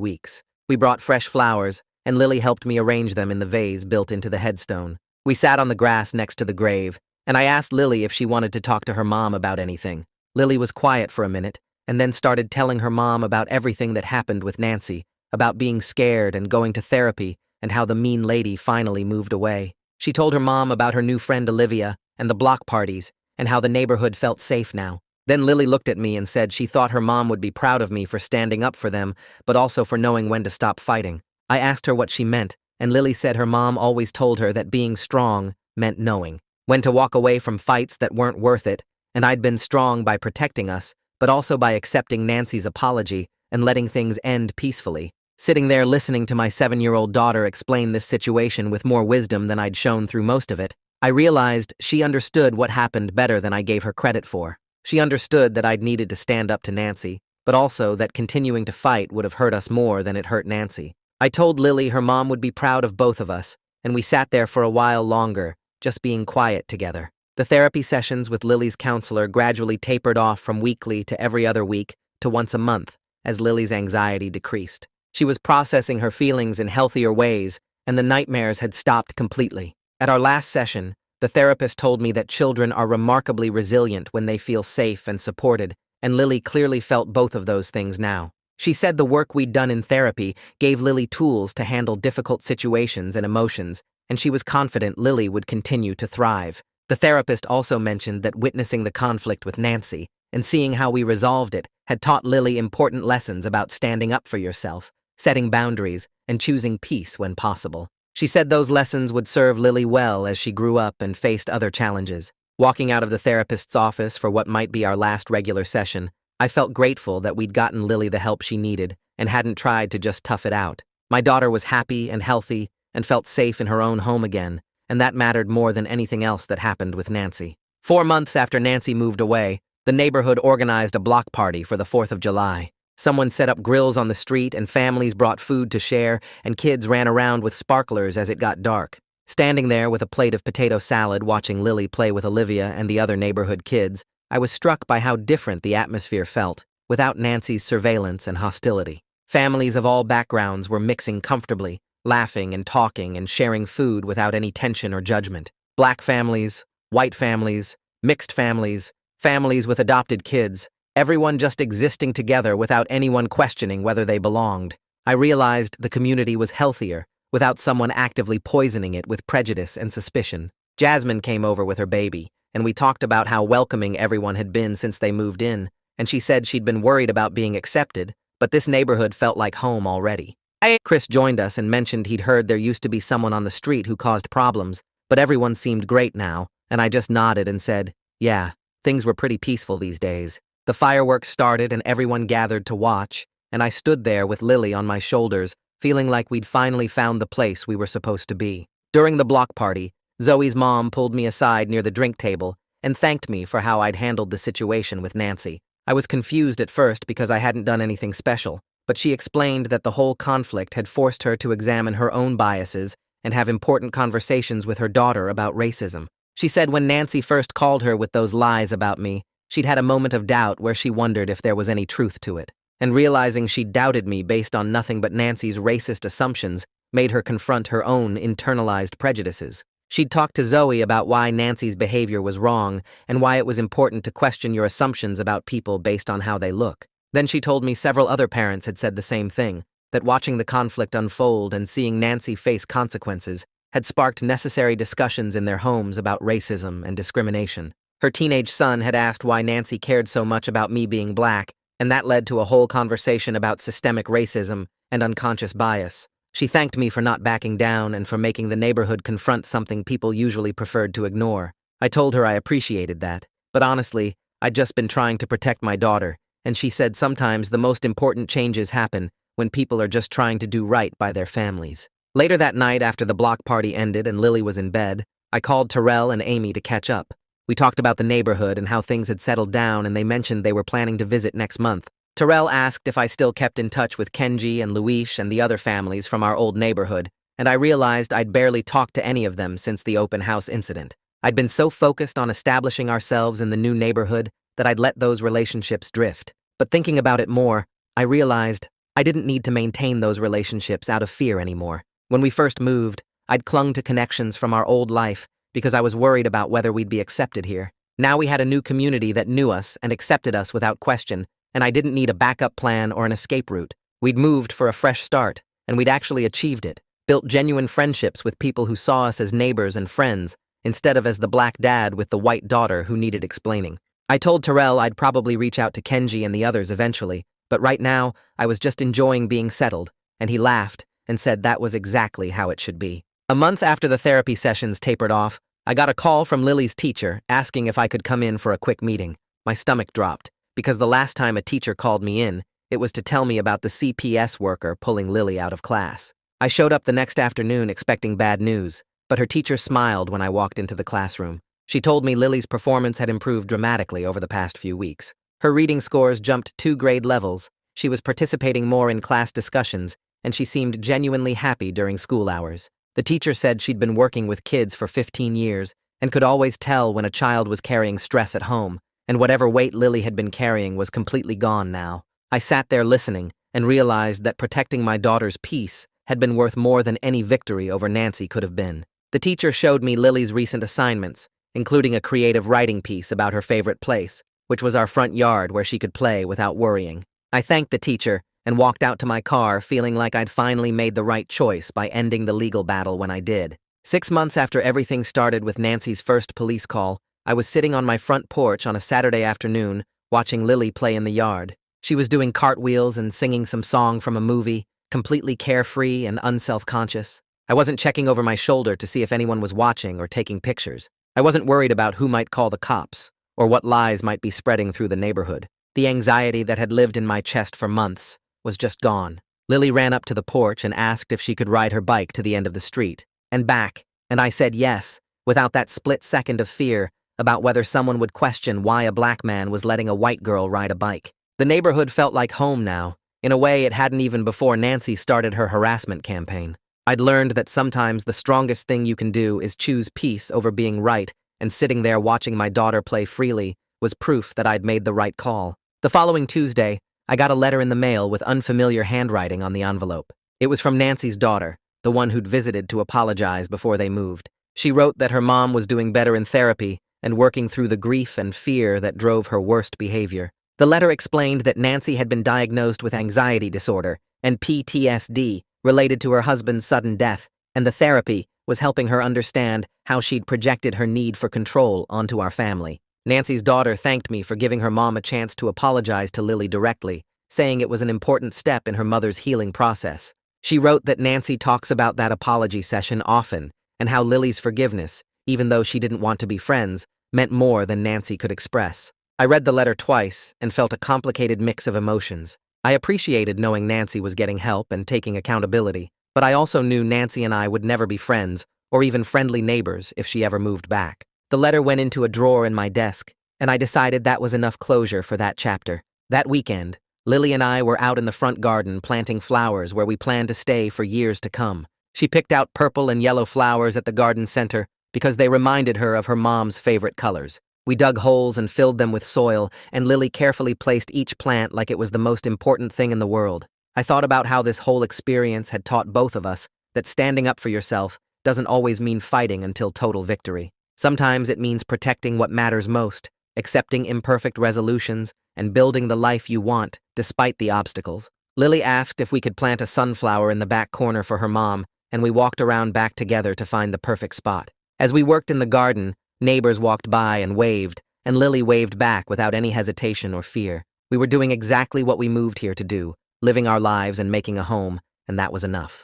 weeks. We brought fresh flowers, and Lily helped me arrange them in the vase built into the headstone. We sat on the grass next to the grave, and I asked Lily if she wanted to talk to her mom about anything. Lily was quiet for a minute, and then started telling her mom about everything that happened with Nancy, about being scared and going to therapy, and how the mean lady finally moved away. She told her mom about her new friend Olivia and the block parties, and how the neighborhood felt safe now. Then Lily looked at me and said she thought her mom would be proud of me for standing up for them, but also for knowing when to stop fighting. I asked her what she meant, and Lily said her mom always told her that being strong meant knowing when to walk away from fights that weren't worth it, and I'd been strong by protecting us, but also by accepting Nancy's apology and letting things end peacefully. Sitting there listening to my 7-year-old daughter explain this situation with more wisdom than I'd shown through most of it, I realized she understood what happened better than I gave her credit for. She understood that I'd needed to stand up to Nancy, but also that continuing to fight would have hurt us more than it hurt Nancy. I told Lily her mom would be proud of both of us, and we sat there for a while longer, just being quiet together. The therapy sessions with Lily's counselor gradually tapered off from weekly to every other week to once a month as Lily's anxiety decreased. She was processing her feelings in healthier ways, and the nightmares had stopped completely. At our last session, the therapist told me that children are remarkably resilient when they feel safe and supported, and Lily clearly felt both of those things now. She said the work we'd done in therapy gave Lily tools to handle difficult situations and emotions, and she was confident Lily would continue to thrive. The therapist also mentioned that witnessing the conflict with Nancy and seeing how we resolved it had taught Lily important lessons about standing up for yourself, setting boundaries, and choosing peace when possible. She said those lessons would serve Lily well as she grew up and faced other challenges. Walking out of the therapist's office for what might be our last regular session, I felt grateful that we'd gotten Lily the help she needed and hadn't tried to just tough it out. My daughter was happy and healthy and felt safe in her own home again, and that mattered more than anything else that happened with Nancy. 4 months after Nancy moved away, the neighborhood organized a block party for the 4th of July. Someone set up grills on the street and families brought food to share, and kids ran around with sparklers as it got dark. Standing there with a plate of potato salad watching Lily play with Olivia and the other neighborhood kids, I was struck by how different the atmosphere felt, without Nancy's surveillance and hostility. Families of all backgrounds were mixing comfortably, laughing and talking and sharing food without any tension or judgment. Black families, white families, mixed families, families with adopted kids, everyone just existing together without anyone questioning whether they belonged. I realized the community was healthier, without someone actively poisoning it with prejudice and suspicion. Jasmine came over with her baby, and we talked about how welcoming everyone had been since they moved in, and she said she'd been worried about being accepted, but this neighborhood felt like home already. Chris joined us and mentioned he'd heard there used to be someone on the street who caused problems, but everyone seemed great now, and I just nodded and said, yeah, things were pretty peaceful these days. The fireworks started and everyone gathered to watch, and I stood there with Lily on my shoulders, feeling like we'd finally found the place we were supposed to be. During the block party, Zoe's mom pulled me aside near the drink table and thanked me for how I'd handled the situation with Nancy. I was confused at first because I hadn't done anything special, but she explained that the whole conflict had forced her to examine her own biases and have important conversations with her daughter about racism. She said when Nancy first called her with those lies about me, she'd had a moment of doubt where she wondered if there was any truth to it. And realizing she doubted me based on nothing but Nancy's racist assumptions made her confront her own internalized prejudices. She'd talked to Zoe about why Nancy's behavior was wrong and why it was important to question your assumptions about people based on how they look. Then she told me several other parents had said the same thing, that watching the conflict unfold and seeing Nancy face consequences had sparked necessary discussions in their homes about racism and discrimination. Her teenage son had asked why Nancy cared so much about me being black, and that led to a whole conversation about systemic racism and unconscious bias. She thanked me for not backing down and for making the neighborhood confront something people usually preferred to ignore. I told her I appreciated that, but honestly, I'd just been trying to protect my daughter, and she said sometimes the most important changes happen when people are just trying to do right by their families. Later that night, after the block party ended and Lily was in bed, I called Terrell and Amy to catch up. We talked about the neighborhood and how things had settled down, and they mentioned they were planning to visit next month. Terrell asked if I still kept in touch with Kenji and Luis and the other families from our old neighborhood, and I realized I'd barely talked to any of them since the open house incident. I'd been so focused on establishing ourselves in the new neighborhood that I'd let those relationships drift. But thinking about it more, I realized I didn't need to maintain those relationships out of fear anymore. When we first moved, I'd clung to connections from our old life because I was worried about whether we'd be accepted here. Now we had a new community that knew us and accepted us without question, and I didn't need a backup plan or an escape route. We'd moved for a fresh start, and we'd actually achieved it, built genuine friendships with people who saw us as neighbors and friends, instead of as the black dad with the white daughter who needed explaining. I told Terrell I'd probably reach out to Kenji and the others eventually, but right now, I was just enjoying being settled, and he laughed and said that was exactly how it should be. A month after the therapy sessions tapered off, I got a call from Lily's teacher asking if I could come in for a quick meeting. My stomach dropped, because the last time a teacher called me in, it was to tell me about the CPS worker pulling Lily out of class. I showed up the next afternoon expecting bad news, but her teacher smiled when I walked into the classroom. She told me Lily's performance had improved dramatically over the past few weeks. Her reading scores jumped 2 grade levels, she was participating more in class discussions, and she seemed genuinely happy during school hours. The teacher said she'd been working with kids for 15 years and could always tell when a child was carrying stress at home, and whatever weight Lily had been carrying was completely gone now. I sat there listening and realized that protecting my daughter's peace had been worth more than any victory over Nancy could have been. The teacher showed me Lily's recent assignments, including a creative writing piece about her favorite place, which was our front yard where she could play without worrying. I thanked the teacher and walked out to my car feeling like I'd finally made the right choice by ending the legal battle when I did. 6 months after everything started with Nancy's first police call, I was sitting on my front porch on a Saturday afternoon watching Lily play in the yard. She was doing cartwheels and singing some song from a movie, completely carefree and unself-conscious. I wasn't checking over my shoulder to see if anyone was watching or taking pictures. I wasn't worried about who might call the cops or what lies might be spreading through the neighborhood. The anxiety that had lived in my chest for months was just gone. Lily ran up to the porch and asked if she could ride her bike to the end of the street and back, and I said yes, without that split second of fear about whether someone would question why a black man was letting a white girl ride a bike. The neighborhood felt like home now, in a way it hadn't even before Nancy started her harassment campaign. I'd learned that sometimes the strongest thing you can do is choose peace over being right, and sitting there watching my daughter play freely was proof that I'd made the right call. The following Tuesday, I got a letter in the mail with unfamiliar handwriting on the envelope. It was from Nancy's daughter, the one who'd visited to apologize before they moved. She wrote that her mom was doing better in therapy and working through the grief and fear that drove her worst behavior. The letter explained that Nancy had been diagnosed with anxiety disorder and PTSD related to her husband's sudden death, and the therapy was helping her understand how she'd projected her need for control onto our family. Nancy's daughter thanked me for giving her mom a chance to apologize to Lily directly, saying it was an important step in her mother's healing process. She wrote that Nancy talks about that apology session often, and how Lily's forgiveness, even though she didn't want to be friends, meant more than Nancy could express. I read the letter twice and felt a complicated mix of emotions. I appreciated knowing Nancy was getting help and taking accountability, but I also knew Nancy and I would never be friends or even friendly neighbors if she ever moved back. The letter went into a drawer in my desk, and I decided that was enough closure for that chapter. That weekend, Lily and I were out in the front garden planting flowers where we planned to stay for years to come. She picked out purple and yellow flowers at the garden center because they reminded her of her mom's favorite colors. We dug holes and filled them with soil, and Lily carefully placed each plant like it was the most important thing in the world. I thought about how this whole experience had taught both of us that standing up for yourself doesn't always mean fighting until total victory. Sometimes it means protecting what matters most, accepting imperfect resolutions, and building the life you want despite the obstacles. Lily asked if we could plant a sunflower in the back corner for her mom, and we walked around back together to find the perfect spot. As we worked in the garden, neighbors walked by and waved, and Lily waved back without any hesitation or fear. We were doing exactly what we moved here to do, living our lives and making a home, and that was enough.